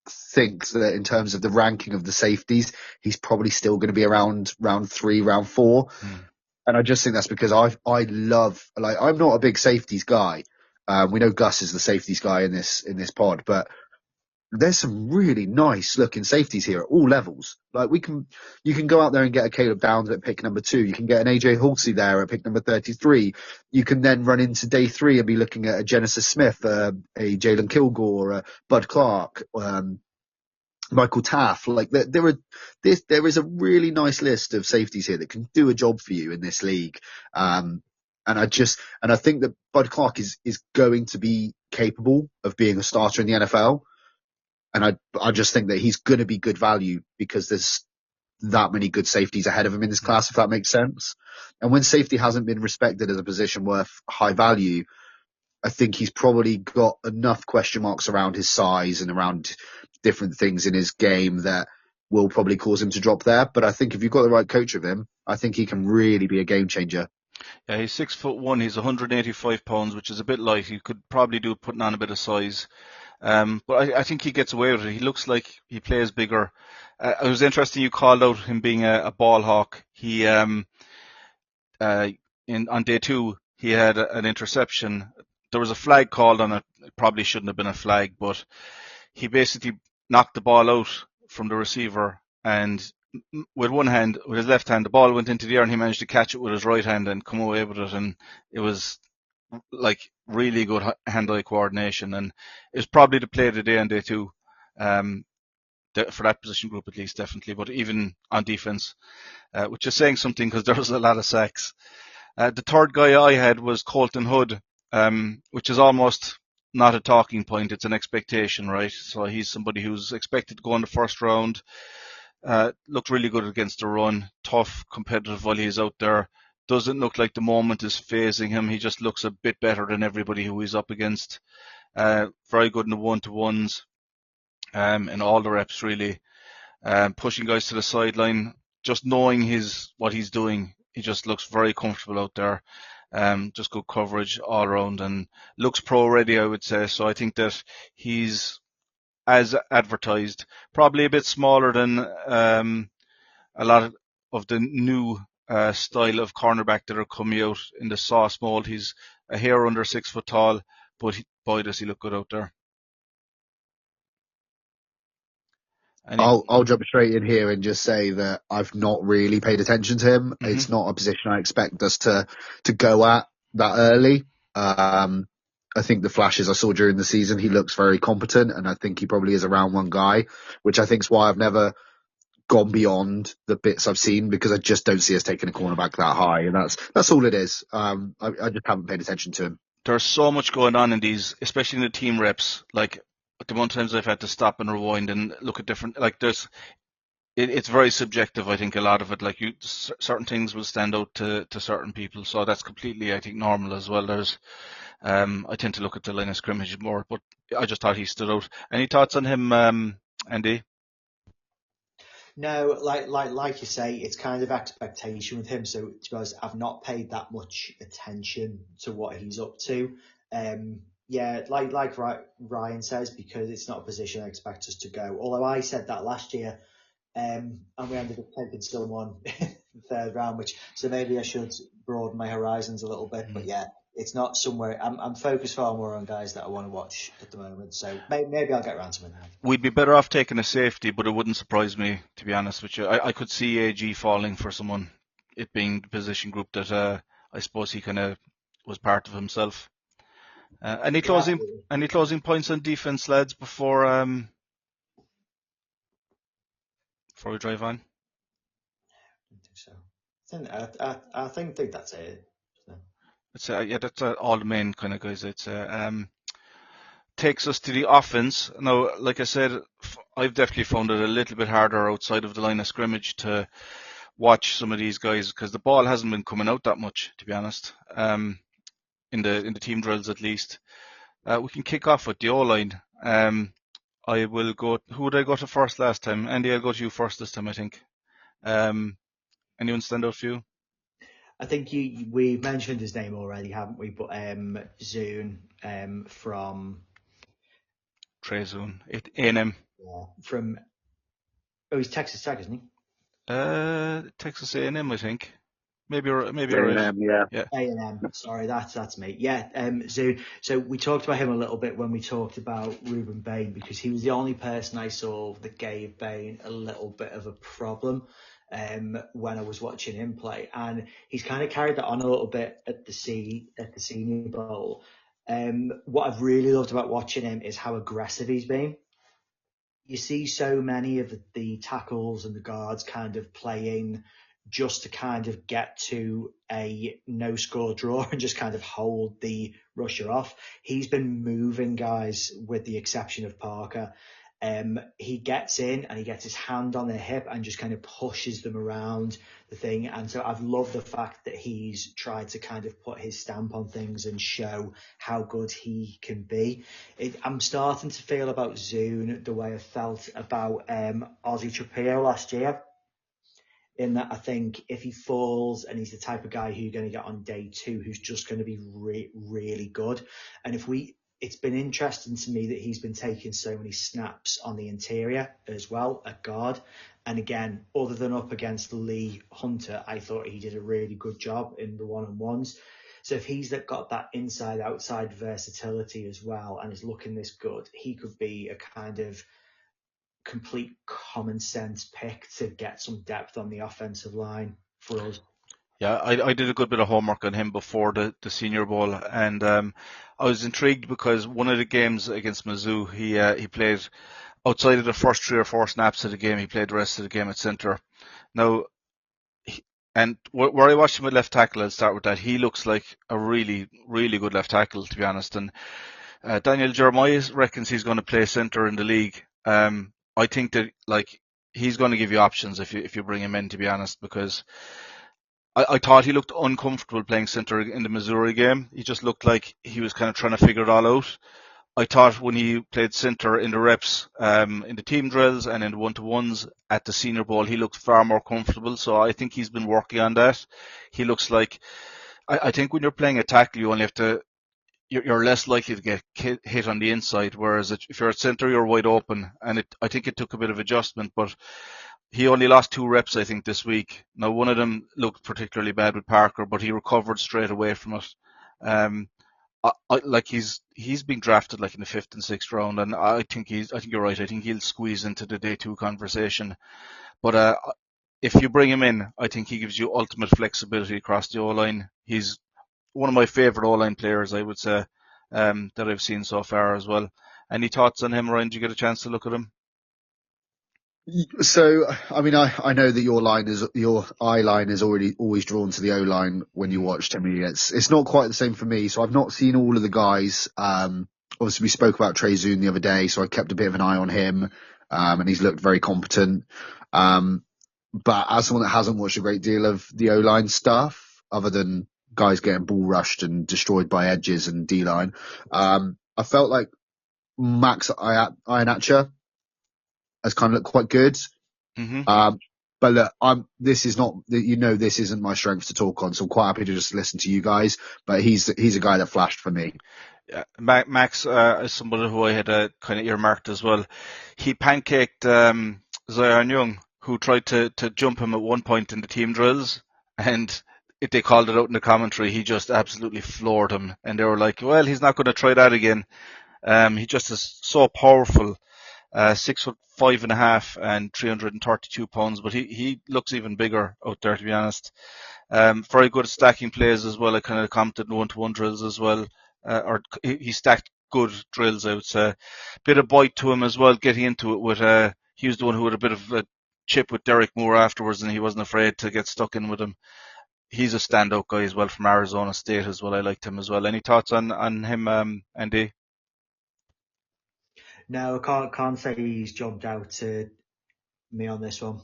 think that in terms of the ranking of the safeties, he's probably still going to be around round 3, round 4. And I just think that's because I love, like, I'm not a big safeties guy. We know Gus is the safeties guy in this pod, but there's some really nice looking safeties here at all levels. Like you can go out there and get a Caleb Downs at pick number 2. You can get an AJ Halsey there at pick number 33. You can then run into day 3 and be looking at a Genesis Smith, a Jalen Kilgore, a Bud Clark, Michael Taff. Like there is a really nice list of safeties here that can do a job for you in this league. And I think that Bud Clark is going to be capable of being a starter in the NFL. And I just think that he's going to be good value because there's that many good safeties ahead of him in this class, if that makes sense. And when safety hasn't been respected as a position worth high value, I think he's probably got enough question marks around his size and around different things in his game that will probably cause him to drop there. But I think if you've got the right coach of him, I think he can really be a game changer. Yeah, he's 6'1". He's 185 pounds, which is a bit light. He could probably do putting on a bit of size. But I think he gets away with it. He looks like he plays bigger. It was interesting you called out him being a ball hawk. He on day 2 he had an interception. There was a flag called on it. It probably shouldn't have been a flag, but he basically knocked the ball out from the receiver, and with his left hand, the ball went into the air, and he managed to catch it with his right hand and come away with it. And it was like really good hand-eye coordination, and it's probably the play of the day on day 2 for that position group at least, definitely, but even on defense, which is saying something because there was a lot of sacks. The third guy I had was Colton Hood, which is almost not a talking point, it's an expectation, right? So he's somebody who's expected to go in the first round. Looked really good against the run, tough, competitive while he's out there. Doesn't look like the moment is phasing him. He just looks a bit better than everybody who he's up against. Very good in the one-to-ones, in all the reps really. Pushing guys to the sideline, just knowing what he's doing. He just looks very comfortable out there. Just good coverage all around and looks pro ready, I would say. So I think that he's as advertised, probably a bit smaller than a lot of the new style of cornerback that are coming out in the sauce mold. He's a hair under 6 foot tall, but boy does he look good out there. I'll jump straight in here and just say that I've not really paid attention to him. Mm-hmm. It's not a position I expect us to go at that early. I think the flashes I saw during the season, he looks very competent, and I think he probably is a round 1 guy, which I think is why I've never gone beyond the bits I've seen, because I just don't see us taking a cornerback that high, and that's all it is. I just haven't paid attention to him. There's so much going on in these, especially in the team reps. Like the one times I've had to stop and rewind and look at different, like it's very subjective. I think a lot of it, like certain things will stand out to certain people, so that's completely, I think, normal as well. I tend to look at the line of scrimmage more, but I just thought he stood out. Any thoughts on him, Andy? No, like you say, it's kind of expectation with him. So to be honest, I've not paid that much attention to what he's up to. Yeah, like Ryan says, because it's not a position I expect us to go. Although I said that last year, and we ended up taking someone in the 3rd round, so maybe I should broaden my horizons a little bit. But yeah, it's not somewhere. I'm focused far more on guys that I want to watch at the moment. So maybe I'll get around to it now. We'd be better off taking a safety, but it wouldn't surprise me, to be honest with you. I could see AG falling for someone, it being the position group that I suppose he kind of was part of himself. Any closing points on defense, lads, before we drive on? I think that's it. That's all the main kind of guys. It's takes us to the offense. Now, like I said, I've definitely found it a little bit harder outside of the line of scrimmage to watch some of these guys because the ball hasn't been coming out that much, to be honest. In the team drills, at least. We can kick off with the O-line. I will go. Who would I go to first last time? Andy, I'll go to you first this time, I think. Anyone stand out for you? I think we mentioned his name already, haven't we? But Zune from Trey Zune, A&M. Yeah, from he's Texas Tech, isn't he? Texas A&M, I think. Maybe A&M, yeah. A&M. Sorry, that's me. Yeah, Zune. So we talked about him a little bit when we talked about Ruben Bain because he was the only person I saw that gave Bain a little bit of a problem when I was watching him play, and he's kind of carried that on a little bit at the Senior Bowl. What I've really loved about watching him is how aggressive he's been. You see so many of the tackles and the guards kind of playing just to kind of get to a no-score draw and just kind of hold the rusher off. He's been moving guys with the exception of Parker. He gets in and he gets his hand on their hip and just kind of pushes them around the thing. And so I've loved the fact that he's tried to kind of put his stamp on things and show how good he can be. I'm starting to feel about Zune the way I felt about Ozzie Trapio last year. In that I think if he falls and he's the type of guy who you're going to get on day 2, who's just going to be really good. And it's been interesting to me that he's been taking so many snaps on the interior as well at guard. And again, other than up against Lee Hunter, I thought he did a really good job in the one-on-ones. So if he's got that inside-outside versatility as well and is looking this good, he could be a kind of complete common sense pick to get some depth on the offensive line for us. Yeah, I did a good bit of homework on him before the Senior Bowl, and I was intrigued because one of the games against Mizzou, he played outside of the first 3 or 4 snaps of the game. He played the rest of the game at center. Now, where I watched him at left tackle, I'll start with that. He looks like a really, really good left tackle, to be honest. And Daniel Jeremiah reckons he's going to play center in the league. I think that he's going to give you options if you bring him in, to be honest, because I thought he looked uncomfortable playing center in the Missouri game. He just looked like he was kind of trying to figure it all out. I thought when he played center in the reps, in the team drills and in the one-to-ones at the Senior Bowl, he looked far more comfortable. So I think he's been working on that. He looks like, I think when you're playing a tackle, you only have to, you're less likely to get hit on the inside, whereas if you're at center, you're wide open. And I think it took a bit of adjustment, but he only lost 2 reps, I think, this week. Now, one of them looked particularly bad with Parker, but he recovered straight away from it. He's being drafted in the 5th and 6th round, and I think you're right. I think he'll squeeze into the day 2 conversation. But if you bring him in, I think he gives you ultimate flexibility across the O-line. He's one of my favourite O-line players, I would say, that I've seen so far as well. Any thoughts on him, Ryan? Did you get a chance to look at him? So, I mean, I know that your eye line is always drawn to the O line when you watch Timmy. It's not quite the same for me. So I've not seen all of the guys. Obviously we spoke about Trey Zune the other day, so I kept a bit of an eye on him. And he's looked very competent. But as someone that hasn't watched a great deal of the O line stuff, other than guys getting ball rushed and destroyed by edges and D line, I felt like Max Ionacha has kind of looked quite good. Mm-hmm. But look, this isn't my strength to talk on, so I'm quite happy to just listen to you guys. But he's a guy that flashed for me. Yeah, Max is somebody who I had kind of earmarked as well. He pancaked Zion Young, who tried to jump him at one point in the team drills, and they called it out in the commentary. He just absolutely floored him, and they were like, "Well, he's not going to try that again." He just is so powerful, 6'5.5" and 332 pounds, but he looks even bigger out there, to be honest. Very good at stacking plays as well. I kind of commented on 1-to-1 drills as well, or he stacked good drills. I would say, bit of bite to him as well. Getting into it with he was the one who had a bit of a chip with Derek Moore afterwards, and he wasn't afraid to get stuck in with him. He's a standout guy as well from Arizona State as well. I liked him as well. Any thoughts on him, Andy? No, I can't say he's jumped out to me on this one.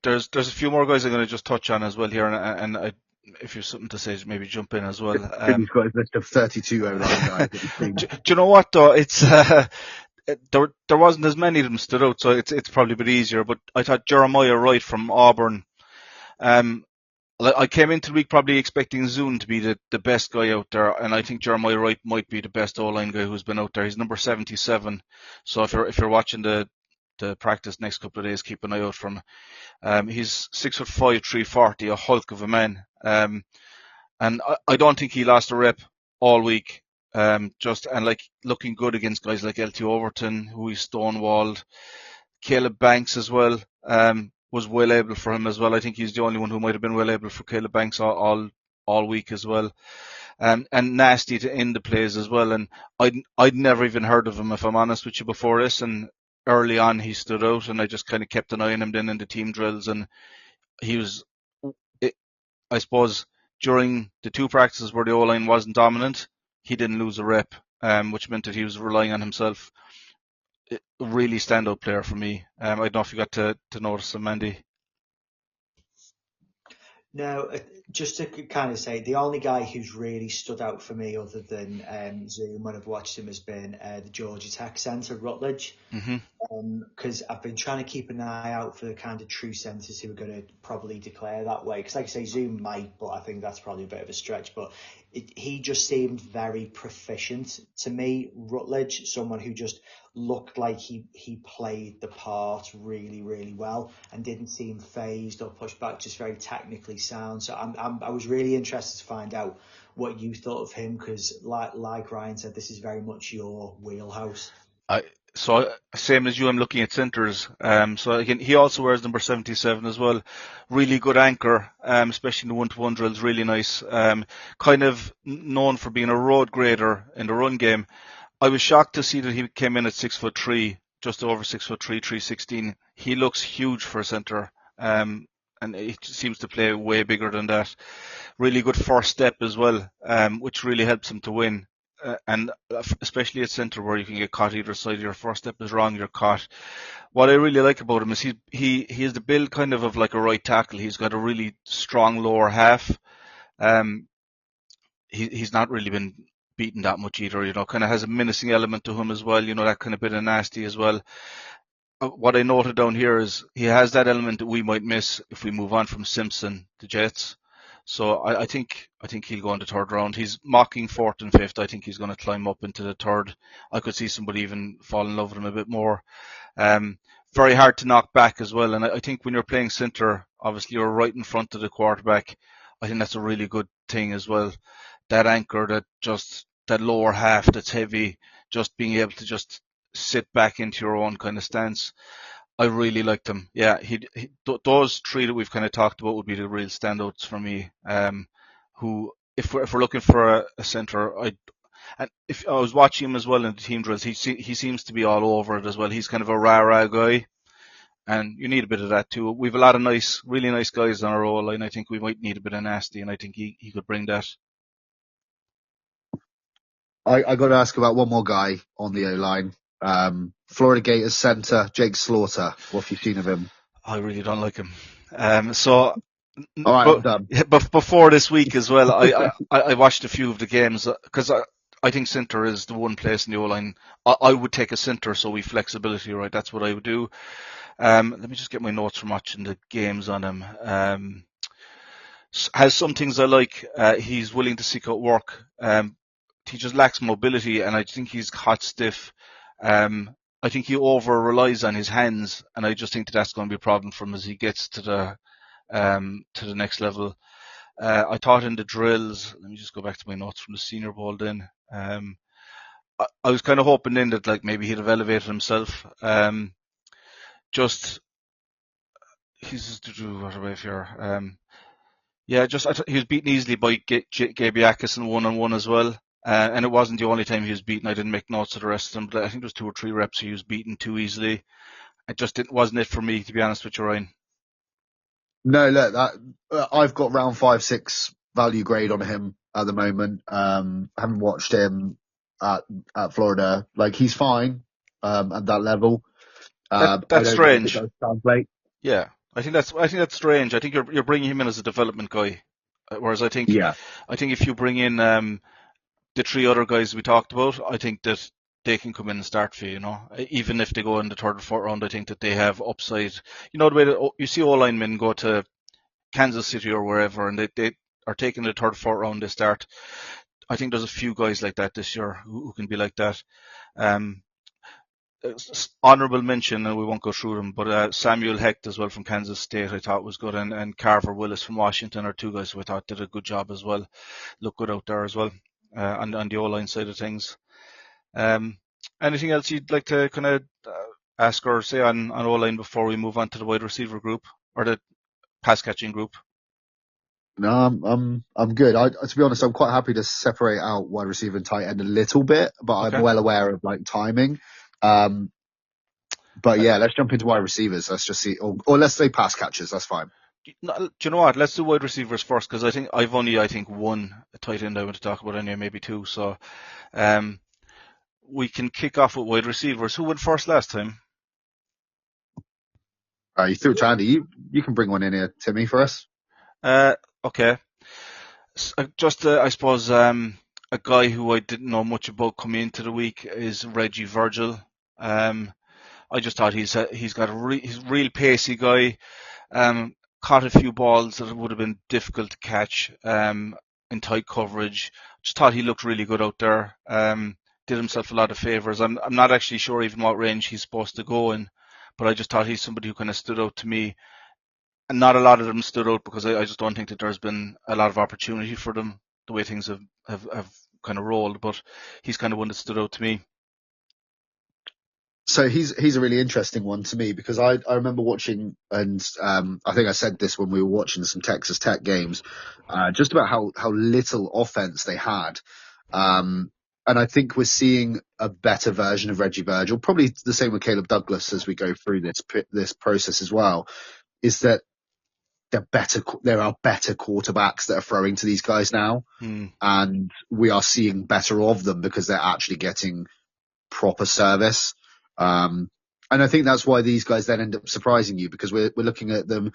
There's a few more guys I'm going to just touch on as well here, and if you've something to say, maybe jump in as well. He's got his list of 32 O-line guys. Do you know what though? It's there wasn't as many of them stood out, so it's probably a bit easier. But I thought Jeremiah Wright from Auburn. I came into the week probably expecting Zune to be the best guy out there, and I think Jeremiah Wright might be the best O-line guy who's been out there. He's number 77, so if you're watching the practice next couple of days, keep an eye out for him. He's 6'5", 340, a hulk of a man, and I don't think he lost a rep all week. Like looking good against guys like LT Overton, who he stonewalled. Caleb Banks as well. Was well able for him as well. I think he's the only one who might have been well able for Caleb Banks all week as well. And nasty to end the plays as well. And I'd never even heard of him, if I'm honest with you, before this. And early on he stood out, and I just kind of kept an eye on him then in the team drills. And he was, I suppose, during the two practices where the O-line wasn't dominant, he didn't lose a rep, which meant that he was relying on himself. Really standout player for me. I don't know if you got to notice him, Andy. No, just to kind of say, the only guy who's really stood out for me other than Zoom when I've watched him has been the Georgia Tech centre, Rutledge. Because I've been trying to keep an eye out for the kind of true centres who are going to probably declare that way. Because like I say, Zoom might, but I think that's probably a bit of a stretch. But he just seemed very proficient to me, Rutledge, someone who just looked like he played the part really, really well and didn't seem phased or pushed back, just very technically sound. So I was really interested to find out what you thought of him, because like Ryan said, this is very much your wheelhouse. So same as you, I'm looking at centres. So again, he also wears number 77 as well. Really good anchor, especially in the 1-to-1 drills. Really nice. Kind of known for being a road grader in the run game. I was shocked to see that he came in at 6'3", just over 6'3", 316. He looks huge for a centre, and he seems to play way bigger than that. Really good first step as well, which really helps him to win. And especially at centre where you can get caught either side. Your first step is wrong, you're caught. What I really like about him is he has the build kind of like a right tackle. He's got a really strong lower half. He's not really been beaten that much either, kind of has a menacing element to him as well, that kind of bit of nasty as well. What I noted down here is he has that element that we might miss if we move on from Simpson to Jets. So I think he'll go in the third round. He's mocking fourth and fifth. I think he's going to climb up into the third. I could see somebody even fall in love with him a bit more. Very hard to knock back as well. And I think when you're playing centre, obviously you're right in front of the quarterback. I think that's a really good thing as well. That anchor, that lower half that's heavy, just being able to just sit back into your own kind of stance. I really liked him. Yeah, those three that we've kind of talked about would be the real standouts for me. Who, if we're looking for a centre, and if I was watching him as well in the team drills, he seems to be all over it as well. He's kind of a rah-rah guy, and you need a bit of that too. We've a lot of really nice guys on our O-line. I think we might need a bit of nasty, and I think he could bring that. I got to ask about one more guy on the O-line. Florida Gators center, Jake Slaughter. What have you seen of him? I really don't like him. All right, I'm done. But before this week as well, I watched a few of the games because I think center is the one place in the O-line. I would take a center, so we flexibility, right? That's what I would do. Let me just get my notes from watching the games on him. Has some things I like. He's willing to seek out work. He just lacks mobility, and I think he's hot stiff. I think he over relies on his hands, and I just think that's going to be a problem for him as he gets to the next level. I thought in the drills, let me just go back to my notes from the Senior Bowl then. I was kind of hoping then that like maybe he'd have elevated himself. Just he's what about here? Yeah, just he was beaten easily by Gabiakis in 1-on-1 as well. And it wasn't the only time he was beaten. I didn't make notes of the rest of them, but I think there was 2 or 3 reps he was beaten too easily. It just wasn't it for me, to be honest with you, Ryan. No, look, I've got round 5-6 value grade on him at the moment. I haven't watched him at Florida. Like, he's fine at that level. I That's don't know if it strange. does translate. Yeah, I think that's strange. I think you're bringing him in as a development guy, whereas I think Yeah. if you bring in the 3 other guys we talked about, I think that they can come in and start for you. You know, even if they go in the 3rd or 4th round, I think that they have upside. You know, the way that you see all linemen go to Kansas City or wherever, and they are taking the 3rd, 4th round. They start. I think there's a few guys like that this year who can be like that. Honourable mention, and we won't go through them, but Samuel Hecht as well from Kansas State I thought was good, and Carver Willis from Washington are 2 guys who I thought did a good job as well. Look good out there as well on the O-line side of things. Anything else you'd like to kind of ask or say on O-line before we move on to the wide receiver group or the pass catching group? No, I'm good. To be honest, I'm quite happy to separate out wide receiver and tight end a little bit, but Okay. I'm well aware of like timing. But yeah, let's jump into wide receivers. Let's just see, or let's say pass catchers. That's fine. Do you know what? Let's do wide receivers first, because I think I've only 1 tight end I want to talk about anyway, maybe 2. So we can kick off with wide receivers. Who went first last time? You threw it to Andy. You can bring one in here, Timmy, for us. Okay. Just I suppose a guy who I didn't know much about coming into the week is Reggie Virgil. I just thought he's got he's a real pacey guy. Caught a few balls that would have been difficult to catch in tight coverage. Just thought he looked really good out there. Did himself a lot of favors. I'm not actually sure even what range he's supposed to go in, but I just thought he's somebody who kind of stood out to me. And not a lot of them stood out because I just don't think that there's been a lot of opportunity for them the way things have kind of rolled. But he's kind of one that stood out to me. So he's a really interesting one to me because I remember watching, and I think I said this when we were watching some Texas Tech games, just about how little offense they had. And I think we're seeing a better version of Reggie Virgil, probably the same with Caleb Douglas as we go through this process as well, is that there are better quarterbacks that are throwing to these guys now. And we are seeing better of them because they're actually getting proper service. And I think that's why these guys then end up surprising you because we're looking at them.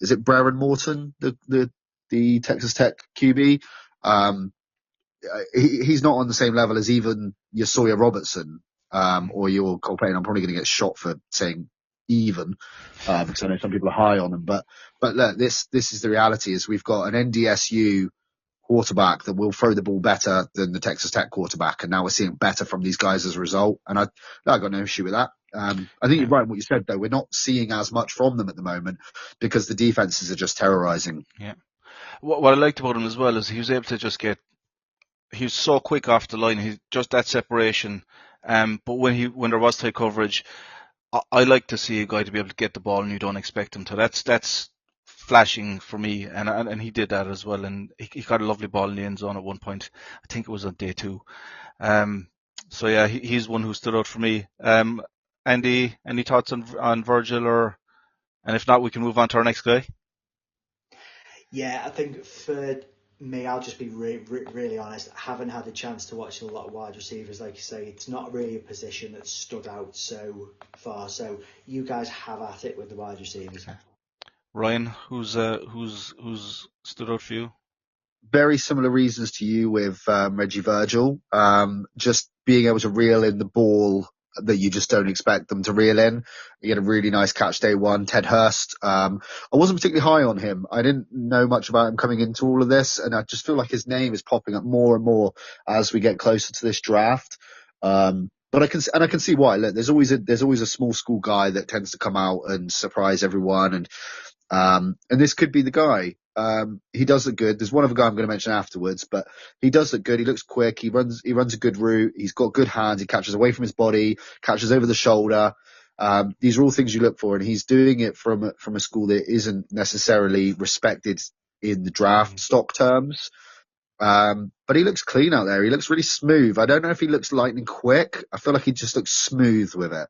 Is it Braren Morton, the Texas Tech QB? He's not on the same level as even your Sawyer Robertson, or your Cole Payne. I'm probably going to get shot for saying even, because I know some people are high on them, but look, this is the reality is we've got an NDSU quarterback that will throw the ball better than the Texas Tech quarterback. And now we're seeing better from these guys as a result. And I got no issue with that. I think you're right in what you said, though. We're not seeing as much from them at the moment because the defenses are just terrorizing. Yeah. What I liked about him as well is he was able to just he was so quick off the line. He's just that separation. But when there was tight coverage, I like to see a guy to be able to get the ball and you don't expect him to. That's flashing for me, and he did that as well. And he got a lovely ball in the end zone at one point. I think it was on day 2. So yeah, he's one who stood out for me. Andy, any thoughts on Virgil, and if not, we can move on to our next guy. Yeah, I think for me, I'll just be really honest. I haven't had the chance to watch a lot of wide receivers, like you say. It's not really a position that stood out so far. So you guys have at it with the wide receivers. Ryan, who's stood out for you? Very similar reasons to you with Reggie Virgil. Just being able to reel in the ball that you just don't expect them to reel in. He had a really nice catch day 1. Ted Hurst. I wasn't particularly high on him. I didn't know much about him coming into all of this, and I just feel like his name is popping up more and more as we get closer to this draft. But I can see why. Look, there's always a small school guy that tends to come out and surprise everyone, and this could be the guy. He does look good. There's one other guy I'm going to mention afterwards, but he does look good. He looks quick. He runs a good route. He's got good hands. He catches away from his body, catches over the shoulder. These are all things you look for, and he's doing it from a school that isn't necessarily respected in the draft stock terms. But he looks clean out there. He looks really smooth. I don't know if he looks lightning quick. I feel like he just looks smooth with it.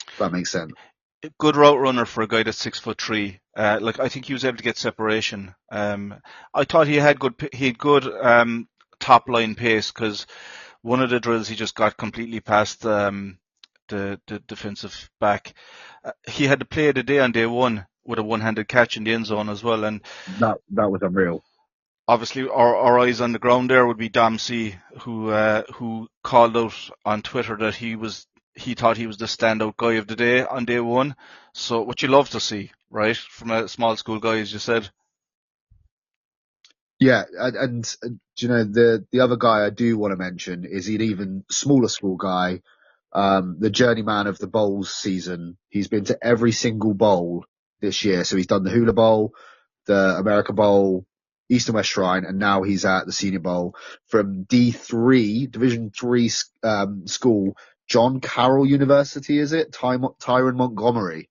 If that makes sense. Good route runner for a guy that's 6'3". I think he was able to get separation. I thought he had good top line pace, because one of the drills he just got completely past the defensive back. He had to play the day on day one with a one-handed catch in the end zone as well, and that was unreal. Obviously, our eyes on the ground there would be Dom C, who called out on Twitter that he thought he was the standout guy of the day on day one. So what you love to see, right, from a small school guy, as you said. Yeah, and you know, the other guy I do want to mention is an even smaller school guy, the journeyman of the bowls season. He's been to every single bowl this year. So he's done the Hula Bowl, the America Bowl, East and West Shrine, and now he's at the Senior Bowl from D3, Division 3 school, John Carroll University, is it? Tyrone Montgomery.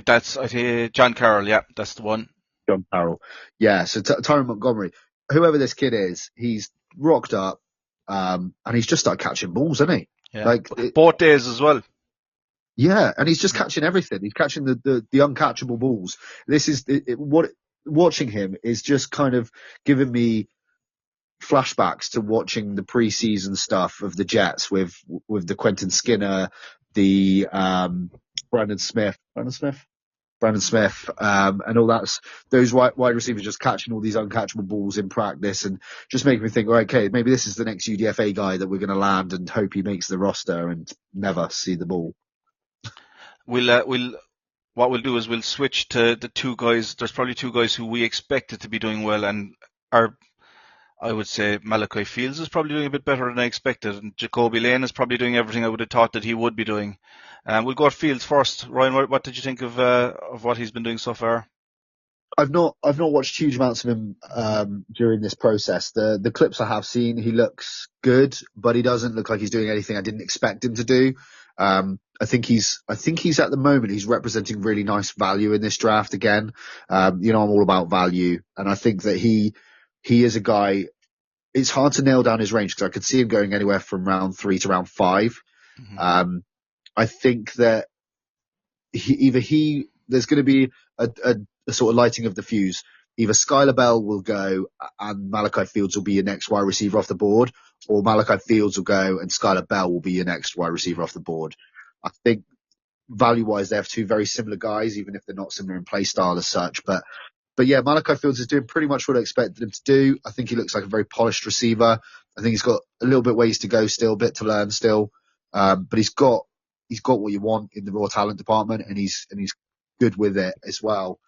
That's, I think, John Carroll, yeah, that's the one. John Carroll. Yeah, so Tyrone Montgomery, whoever this kid is, he's rocked up, and he's just started catching balls, isn't he? Yeah. Both days as well. Yeah, and he's just catching everything. He's catching the uncatchable balls. This is watching him is just kind of giving me flashbacks to watching the preseason stuff of the Jets with the Quentin Skinner, the Brandon Smith, and all those wide receivers just catching all these uncatchable balls in practice, and just making me think, okay, maybe this is the next UDFA guy that we're going to land and hope he makes the roster and never see the ball. What we'll do is we'll switch to the two guys. There's probably two guys who we expected to be doing well, and I would say Malachi Fields is probably doing a bit better than I expected, and Jacoby Lane is probably doing everything I would have thought that he would be doing. We'll go at Fields first. Ryan, what did you think of what he's been doing so far? I've not watched huge amounts of him during this process. The clips I have seen, he looks good, but he doesn't look like he's doing anything I didn't expect him to do. I think he's at the moment, he's representing really nice value in this draft again. I'm all about value, and I think that he is a guy. It's hard to nail down his range because I could see him going anywhere from round 3 to round 5. Mm-hmm. I think that there's going to be a sort of lighting of the fuse. Either Skylar Bell will go and Malachi Fields will be your next wide receiver off the board, or Malachi Fields will go and Skylar Bell will be your next wide receiver off the board. I think value-wise, they have two very similar guys, even if they're not similar in play style as such. But yeah, Malachi Fields is doing pretty much what I expected him to do. I think he looks like a very polished receiver. I think he's got a little bit ways to go still, a bit to learn still. But he's got what you want in the raw talent department, and he's good with it as well.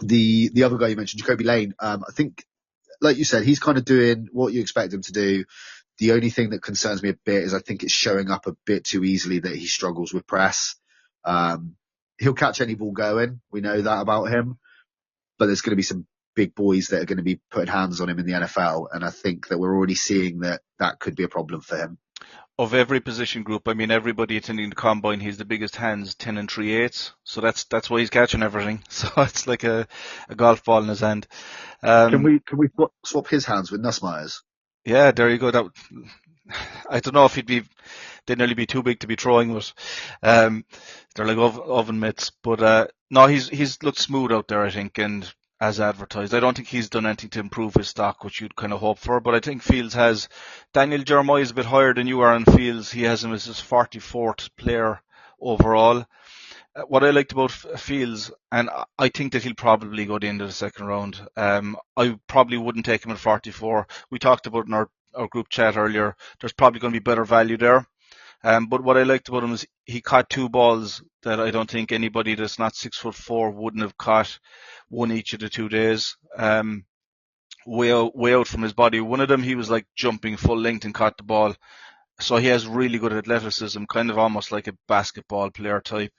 The other guy you mentioned, Jacoby Lane, I think, like you said, he's kind of doing what you expect him to do. The only thing that concerns me a bit is I think it's showing up a bit too easily that he struggles with press. He'll catch any ball going. We know that about him. But there's going to be some big boys that are going to be putting hands on him in the NFL. And I think that we're already seeing that could be a problem for him. Of every position group, I mean, everybody attending the combine, he's the biggest hands, 10 and 3/8. So that's why he's catching everything. So it's like a golf ball in his hand. Can we swap his hands with Nussmeier's? Yeah, there you go. I don't know if they'd nearly be too big to be throwing, but they're like oven mitts. But no, he's looked smooth out there, I think, and as advertised. I don't think he's done anything to improve his stock, which you'd kind of hope for, but I think Fields has. Daniel Jeremiah is a bit higher than you are on Fields. He has him as his 44th player overall. What I liked about Fields, and I think that he'll probably go into the second round. I probably wouldn't take him at 44. We talked about in our group chat earlier, there's probably going to be better value there. But what I liked about him is he caught two balls that I don't think anybody that's not 6'4" wouldn't have caught, one each of the 2 days. Way out from his body. One of them, he was like jumping full length and caught the ball. So he has really good athleticism, kind of almost like a basketball player type.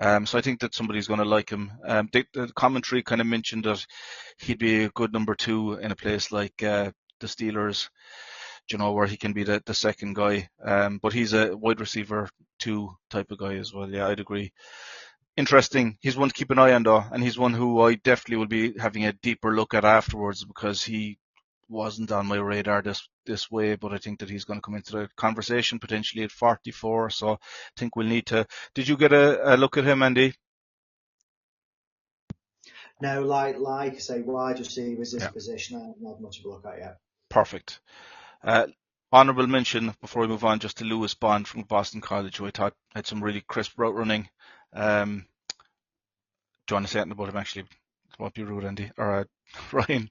So I think that somebody's going to like him. The commentary kind of mentioned that he'd be a good number 2 in a place like the Steelers, where he can be the second guy. But he's a wide receiver 2 type of guy as well. Yeah, I'd agree. Interesting. He's one to keep an eye on, though, and he's one who I definitely will be having a deeper look at afterwards, because he wasn't on my radar this way. But I think that he's going to come into the conversation potentially at 44. So I think we'll need to. Did you get a look at him, Andy? No, like I say, wide receivers this Yeah. position, I haven't had much of a look at yet. Perfect. Honourable mention before we move on, just to Lewis Bond from Boston College, who I thought had some really crisp route running. Do you want to say anything about him, actually? It won't be rude, Andy. Or Ryan?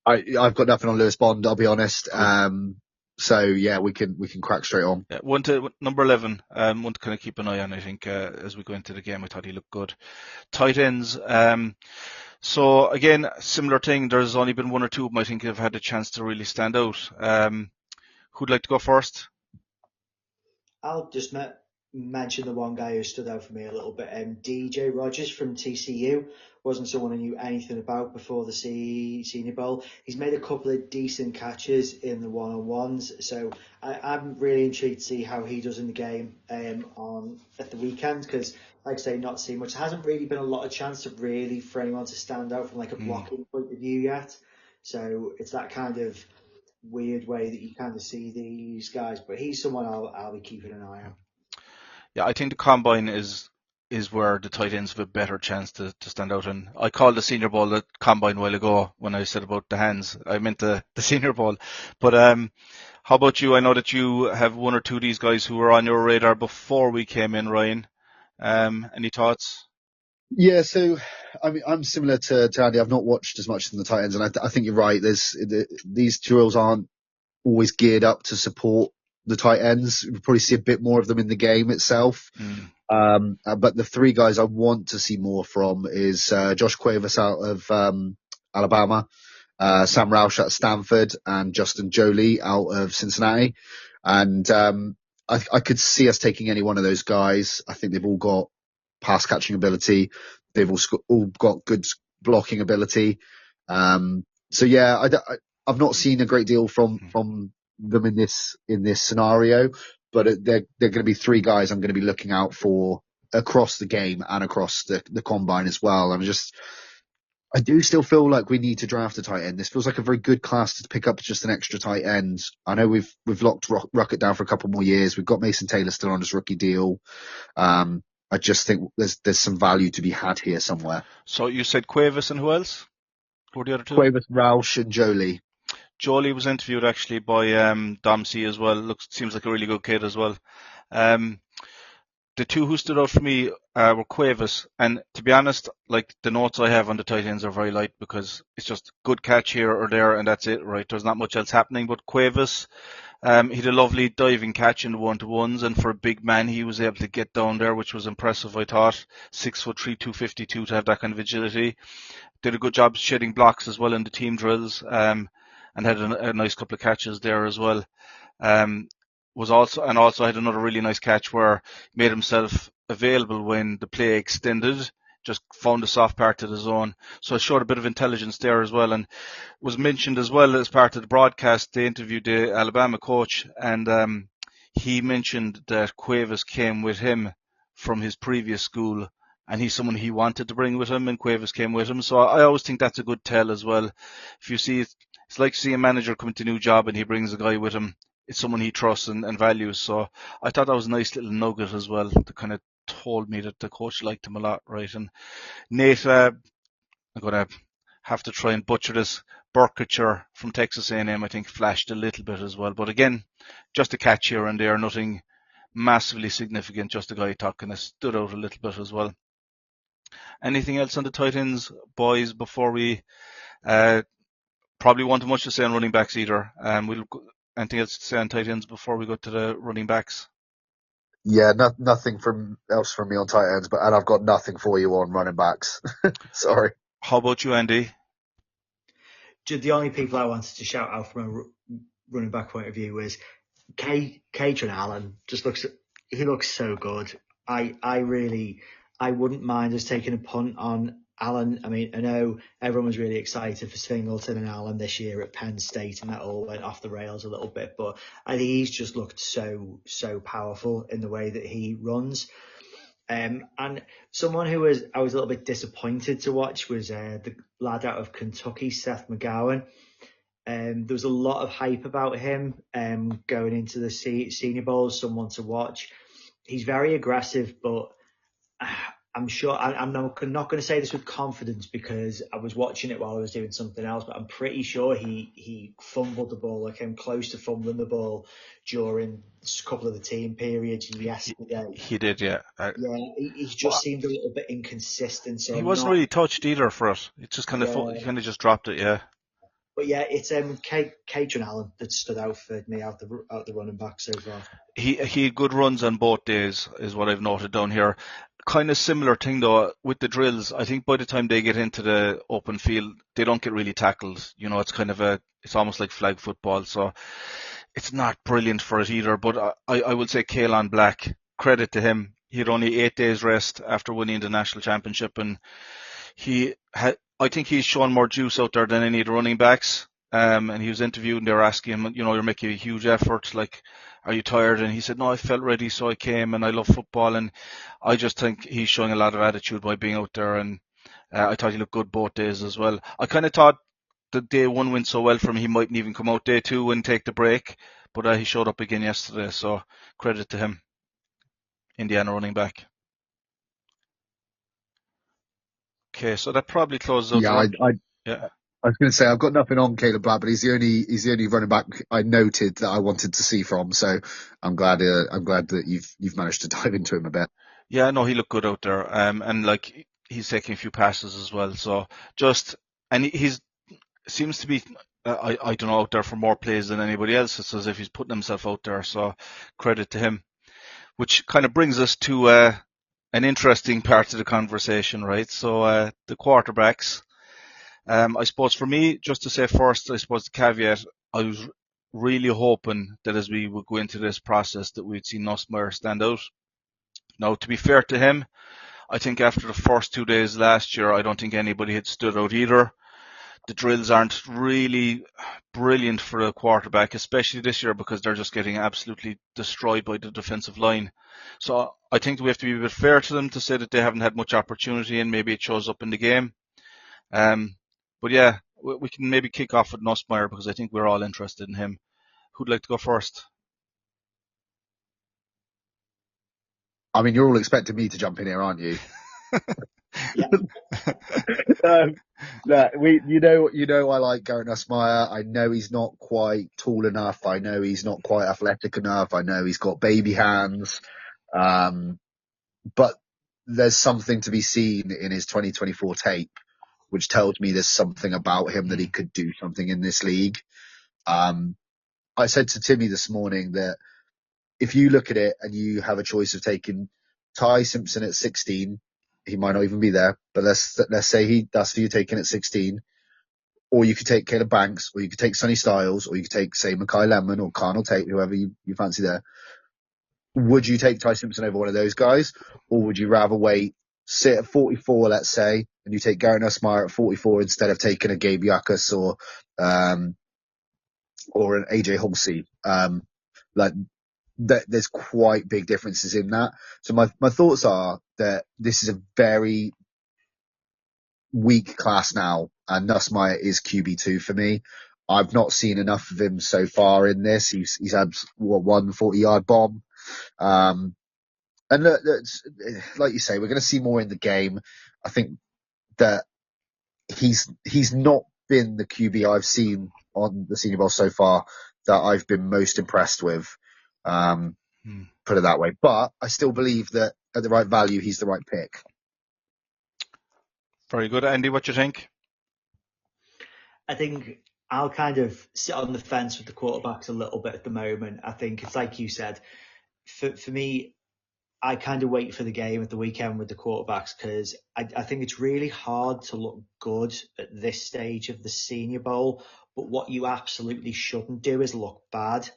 I've got nothing on Lewis Bond, I'll be honest. Cool. So yeah, we can crack straight on. Yeah, one to number 11. One to kind of keep an eye on. I think as we go into the game, I thought he looked good. Tight ends. So again, similar thing. There's only been one or two of them I think have had a chance to really stand out. Who'd like to go first? I'll just mention the one guy who stood out for me a little bit. DJ Rogers from TCU wasn't someone I knew anything about before the Senior Bowl. He's made a couple of decent catches in the one-on-ones, so I'm really intrigued to see how he does in the game at the weekend, because, like I say, not seeing much. There hasn't really been a lot of chance for anyone to stand out from like a blocking point of view yet. So it's that kind of weird way that you kind of see these guys, but he's someone I'll be keeping an eye on. Yeah, I think the combine is where the tight ends have a better chance to stand out. And I called the Senior Bowl the combine a while ago when I said about the hands. I meant the Senior Bowl. But how about you? I know that you have one or two of these guys who were on your radar before we came in, Ryan. Any thoughts? Yeah, so I mean, I'm similar to Andy. I've not watched as much in the tight ends, and I think you're right. These drills aren't always geared up to support the tight ends. We'll probably see a bit more of them in the game itself. But the three guys I want to see more from is Josh Cuevas out of Alabama, Sam Roush at Stanford, and Justin Jolie out of Cincinnati. And I could see us taking any one of those guys. I think they've all got pass catching ability. They've all got good blocking ability. So yeah, I've not seen a great deal from them in this scenario, but they're going to be three guys I'm going to be looking out for across the game and across the combine as well. I do still feel like we need to draft a tight end. This feels like a very good class to pick up just an extra tight end. I know we've locked Rocket down for a couple more years. We've got Mason Taylor still on his rookie deal. I just think there's some value to be had here somewhere. So you said Cuevas, and who else? Who were the other two? Cuevas, Roush, and Jolie. Jolie was interviewed actually by Dom C as well. Seems like a really good kid as well. The two who stood out for me were Cuevas, and to be honest, like the notes I have on the tight ends are very light because it's just good catch here or there and that's it, right? There's not much else happening. But Cuevas, he had a lovely diving catch in the one-to-ones, and for a big man, he was able to get down there, which was impressive, I thought. 6'3", 252 to have that kind of agility. Did a good job shedding blocks as well in the team drills, and had a nice couple of catches there as well. Also had another really nice catch where he made himself available when the play extended, just found a soft part of the zone. So it showed a bit of intelligence there as well, and was mentioned as well as part of the broadcast. They interviewed the Alabama coach, and he mentioned that Cuevas came with him from his previous school, and he's someone he wanted to bring with him, and Cuevas came with him. So I always think that's a good tell as well. If you see, it's like seeing a manager come into a new job and he brings a guy with him. It's someone he trusts and values. So I thought that was a nice little nugget as well that kind of told me that the coach liked him a lot, right? And Nate, I'm going to have to try and butcher this. Burkitcher from Texas A&M, I think, flashed a little bit as well. But again, just a catch here and there, nothing massively significant. Just a guy I thought kind of stood out a little bit as well. Anything else on the tight ends, boys, before we probably won't have much to say on running backs either. Anything else to say on tight ends before we go to the running backs? Yeah, nothing else from me on tight ends, and I've got nothing for you on running backs. Sorry. How about you, Andy? The only people I wanted to shout out from a running back point of view is Katron Allen. He looks so good. I wouldn't mind us taking a punt on Allen. I mean, I know everyone was really excited for Singleton and Allen this year at Penn State, and that all went off the rails a little bit. But I think he's just looked so powerful in the way that he runs. And someone I was a little bit disappointed to watch was the lad out of Kentucky, Seth McGowan. There was a lot of hype about him going into the Senior Bowl, someone to watch. He's very aggressive, but I'm sure I'm not going to say this with confidence because I was watching it while I was doing something else, but I'm pretty sure he fumbled the ball, or came close to fumbling the ball during a couple of the team periods yesterday. He did, yeah. He just seemed a little bit inconsistent. So he wasn't really touched either for it. It just kind of he kind of just dropped it, yeah. But yeah, it's Catron Allen that stood out for me out the running back so far. He had good runs on both days, is what I've noted down here. Kind of similar thing though with the drills. I think by the time they get into the open field, they don't get really tackled. You know, it's almost like flag football. So it's not brilliant for it either. But I would say Kaelan Black, credit to him. He had only 8 days rest after winning the national championship, and I think he's shown more juice out there than any of the running backs. And he was interviewed and they were asking him, you know, you're making a huge effort, like, are you tired? And he said, no, I felt ready, so I came, and I love football. And I just think he's showing a lot of attitude by being out there. And I thought he looked good both days as well. I kind of thought the day one went so well for him, he mightn't even come out day two and take the break. But he showed up again yesterday, so credit to him. Indiana running back. Okay, so that probably closes out. Yeah, I was going to say I've got nothing on Caleb Black, but he's the only running back I noted that I wanted to see from. So I'm glad that you've managed to dive into him a bit. Yeah, no, he looked good out there, and like he's taking a few passes as well. So he's seems to be I don't know, out there for more plays than anybody else. It's as if he's putting himself out there. So credit to him, which kind of brings us to an interesting part of the conversation, right? So the quarterbacks. I suppose for me, just to say first, I suppose the caveat, I was really hoping that as we would go into this process that we'd see Nussmeier stand out. Now, to be fair to him, I think after the first 2 days last year, I don't think anybody had stood out either. The drills aren't really brilliant for a quarterback, especially this year, because they're just getting absolutely destroyed by the defensive line. So I think we have to be a bit fair to them to say that they haven't had much opportunity and maybe it shows up in the game. But yeah, we can maybe kick off with Nussmeier because I think we're all interested in him. Who'd like to go first? I mean, you're all expecting me to jump in here, aren't you? Yeah. You know, I like Garrett Nussmeier. I know he's not quite tall enough. I know he's not quite athletic enough. I know he's got baby hands. But there's something to be seen in his 2024 tape, which tells me there's something about him that he could do something in this league. I said to Timmy this morning that if you look at it and you have a choice of taking Ty Simpson at 16, he might not even be there, but let's say that's who you're taking at 16, or you could take Caleb Banks, or you could take Sonny Styles, or you could take, say, Makai Lemon or Carnell Tate, whoever you fancy there. Would you take Ty Simpson over one of those guys, or would you rather wait, sit at 44, let's say, and you take Garrett Nussmeier at 44 instead of taking a Gabe Yakus or an AJ Halsey? There's quite big differences in that. So my thoughts are that this is a very weak class now, and Nussmeier is QB2 for me. I've not seen enough of him so far in this. He's had one 40-yard bomb. And look, like you say, we're going to see more in the game. I think that he's not been the QB I've seen on the Senior Bowl so far that I've been most impressed with. Put it that way. But I still believe that at the right value, he's the right pick. Very good. Andy, what do you think? I think I'll kind of sit on the fence with the quarterbacks a little bit at the moment. I think it's like you said, for me, I kind of wait for the game at the weekend with the quarterbacks because I think it's really hard to look good at this stage of the Senior Bowl. But what you absolutely shouldn't do is look bad.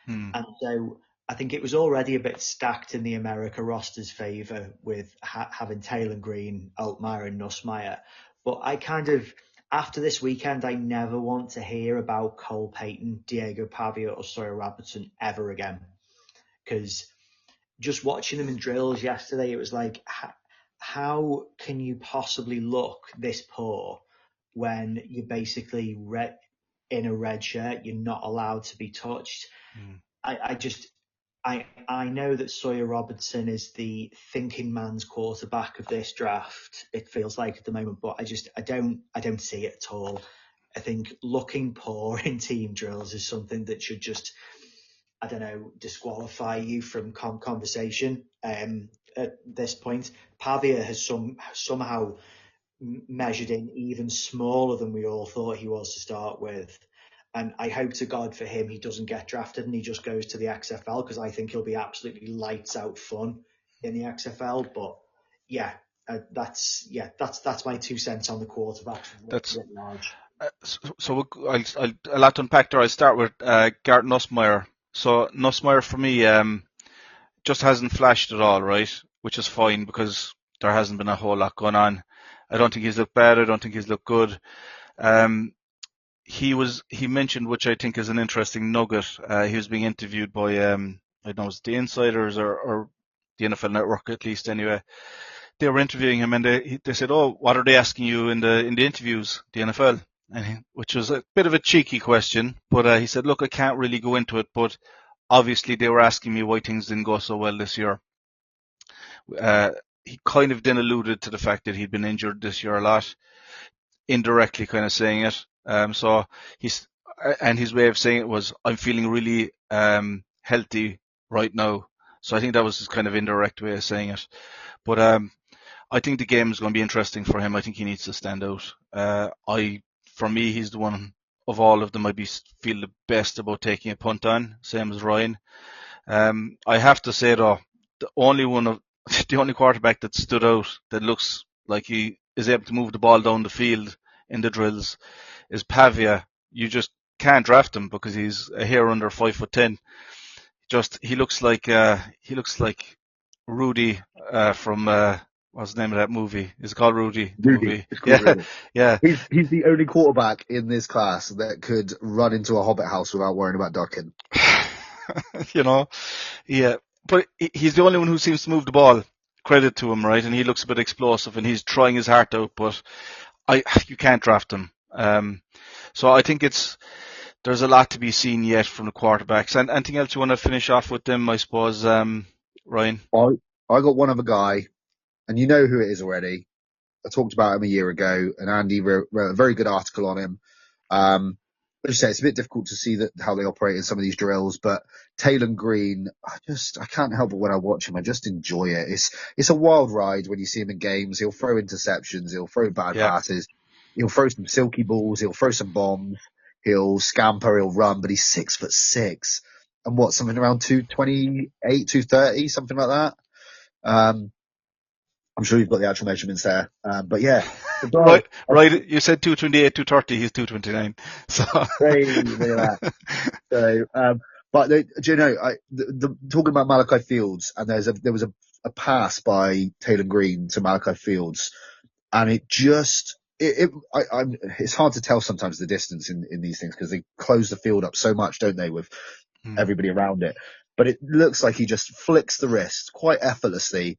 And so I think it was already a bit stacked in the America roster's favour with having Taylor Green, Altmaier and Nussmeier. But I kind of, after this weekend, I never want to hear about Cole Payton, Diego Pavia or Sawyer Robertson ever again. Because just watching them in drills yesterday, it was like, how can you possibly look this poor when you're basically in a red shirt, you're not allowed to be touched? I know that Sawyer Robertson is the thinking man's quarterback of this draft. It feels like at the moment, but I don't see it at all. I think looking poor in team drills is something that should just, I don't know, disqualify you from conversation. At this point, Pavia has somehow measured in even smaller than we all thought he was to start with. And I hope to God for him he doesn't get drafted and he just goes to the XFL, because I think he'll be absolutely lights out fun in the XFL. But that's my 2 cents on the quarterbacks. That's large. so I'll a lot to unpack there. I'll start with Garrett Nussmeier. So Nussmeier for me just hasn't flashed at all, right? Which is fine because there hasn't been a whole lot going on. I don't think he's looked bad. I don't think he's looked good. He mentioned, which I think is an interesting nugget. He was being interviewed by I don't know, was it the Insiders or the NFL Network at least anyway. They were interviewing him and they said, "Oh, what are they asking you in the interviews, the NFL?" Which was a bit of a cheeky question, but he said, "Look, I can't really go into it, but obviously they were asking me why things didn't go so well this year." He kind of then alluded to the fact that he'd been injured this year a lot, indirectly kind of saying it. So his way of saying it was, "I'm feeling really healthy right now." So I think that was his kind of indirect way of saying it. But I think the game is going to be interesting for him. I think he needs to stand out. For me, he's the one of all of them I'd feel the best about taking a punt on, same as Ryan. I have to say though, the only quarterback that stood out that looks like he is able to move the ball down the field in the drills is Pavia. You just can't draft him because he's a hair under 5'10". He looks like Rudy from what's the name of that movie? Is it called Rudy? Rudy. Yeah, Rudy. yeah. He's the only quarterback in this class that could run into a hobbit house without worrying about ducking. Yeah. But he's the only one who seems to move the ball. Credit to him, right? And he looks a bit explosive, and he's trying his heart out. But you can't draft him. So I think there's a lot to be seen yet from the quarterbacks. And anything else you want to finish off with them? I suppose, Ryan. I got one other guy, and you know who it is already. I talked about him a year ago, and Andy wrote a very good article on him. As you say, it's a bit difficult to see how they operate in some of these drills, but Taylor Green, I can't help it when I watch him. I just enjoy it. It's a wild ride when you see him in games. He'll throw interceptions. He'll throw bad passes. He'll throw some silky balls. He'll throw some bombs. He'll scamper. He'll run, but he's 6'6", and something around 228, 230, something like that. I'm sure you've got the actual measurements there. But yeah. Right. You said 228, 230. He's 229. So. But do you know, talking about Malachi Fields, and there was a pass by Taylor Green to Malachi Fields, and it's hard to tell sometimes the distance in these things because they close the field up so much, don't they, with everybody around it. But it looks like he just flicks the wrist quite effortlessly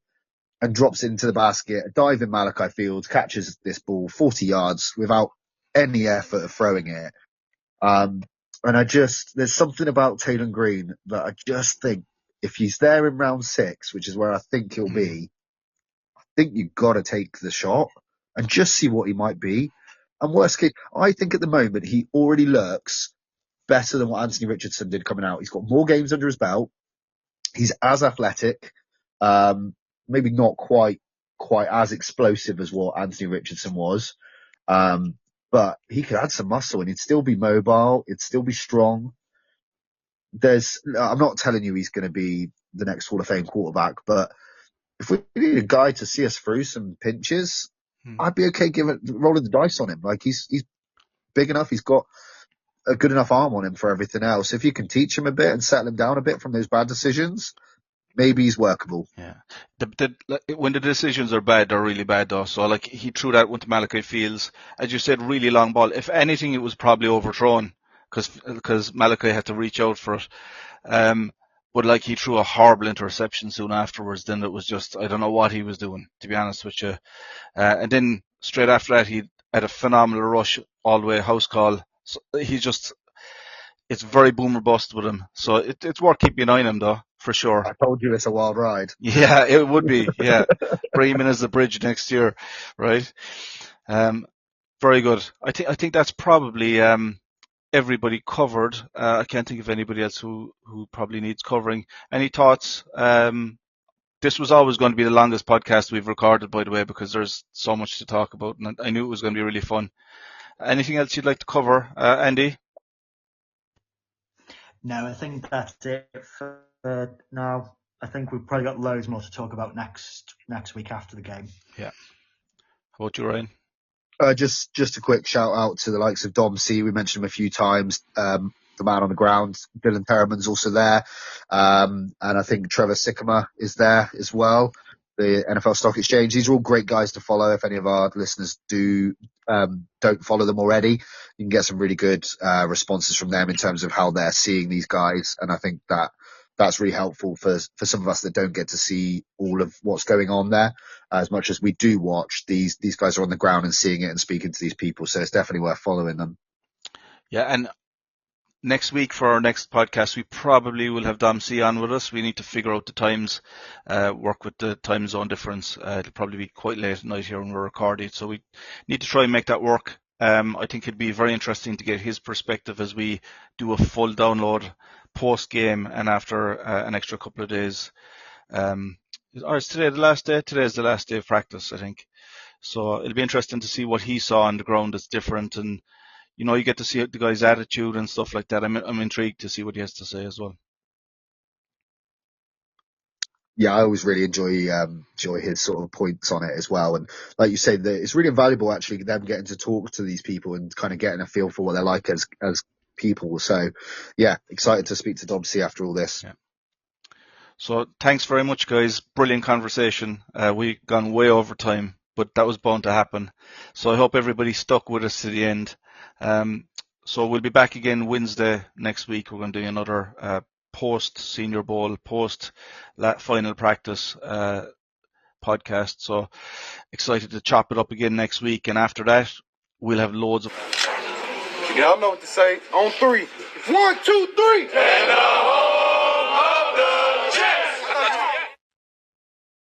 and drops it into the basket. A diving Malachi Fields catches this ball 40 yards without any effort of throwing it. And there's something about Taylor Green that I just think if he's there in round 6, which is where I think he'll be, I think you've got to take the shot and just see what he might be. And worst case, I think at the moment he already looks better than what Anthony Richardson did coming out. He's got more games under his belt. He's as athletic. Maybe not quite as explosive as what Anthony Richardson was. But he could add some muscle and he'd still be mobile. He'd still be strong. I'm not telling you he's going to be the next Hall of Fame quarterback, but if we need a guy to see us through some pinches, I'd be okay rolling the dice on him. Like he's big enough. He's got a good enough arm on him for everything else. If you can teach him a bit and settle him down a bit from those bad decisions, maybe he's workable. Yeah. When the decisions are bad, they're really bad though. So like he threw that one to Malachi Fields, as you said, really long ball. If anything, it was probably overthrown because Malachi had to reach out for it. But like he threw a horrible interception soon afterwards. Then it was just, I don't know what he was doing, to be honest with you. And then straight after that, he had a phenomenal rush all the way house call. So it's very boomer bust with him. So it's worth keeping an eye on him though, for sure. I told you it's a wild ride. Yeah, it would be. Yeah. Bring him in as the bridge next year, right? Very good. I think that's probably everybody covered. I can't think of anybody else who probably needs covering. Any thoughts? This was always going to be the longest podcast we've recorded, by the way, because there's so much to talk about, and I knew it was going to be really fun. Anything else you'd like to cover, Andy? No, I think that's it for now. I think we've probably got loads more to talk about next week after the game. Yeah. How about you, Ryan? Just a quick shout out to the likes of Dom C. We mentioned him a few times. The man on the ground, Dylan Perriman's also there. And I think Trevor Sycamore is there as well. The NFL Stock Exchange. These are all great guys to follow. If any of our listeners don't follow them already, you can get some really good responses from them in terms of how they're seeing these guys. And I think that's really helpful for some of us that don't get to see all of what's going on there as much as we do watch. These guys are on the ground and seeing it and speaking to these people. So it's definitely worth following them. Yeah, and next week for our next podcast, we probably will have Dom C on with us. We need to figure out the times, work with the time zone difference. It'll probably be quite late at night here when we're recording, so we need to try and make that work. I think it'd be very interesting to get his perspective as we do a full download post-game and after an extra couple of days. Or is today the last day? Today is the last day of practice, I think. So it'll be interesting to see what he saw on the ground that's different, and you get to see the guy's attitude and stuff like that. I'm intrigued to see what he has to say as well. Yeah, I always really enjoy his sort of points on it as well. And like you say, it's really invaluable actually them getting to talk to these people and kind of getting a feel for what they're like as people. So yeah, excited to speak to Dom C after all this. Yeah. So thanks very much, guys. Brilliant conversation. We've gone way over time, but that was bound to happen. So I hope everybody stuck with us to the end. So we'll be back again Wednesday next week. We're going to do another post Senior Bowl, post final practice podcast. So excited to chop it up again next week. And after that, we'll have loads of... Y'all know what to say. On 3. 1, 2, 3.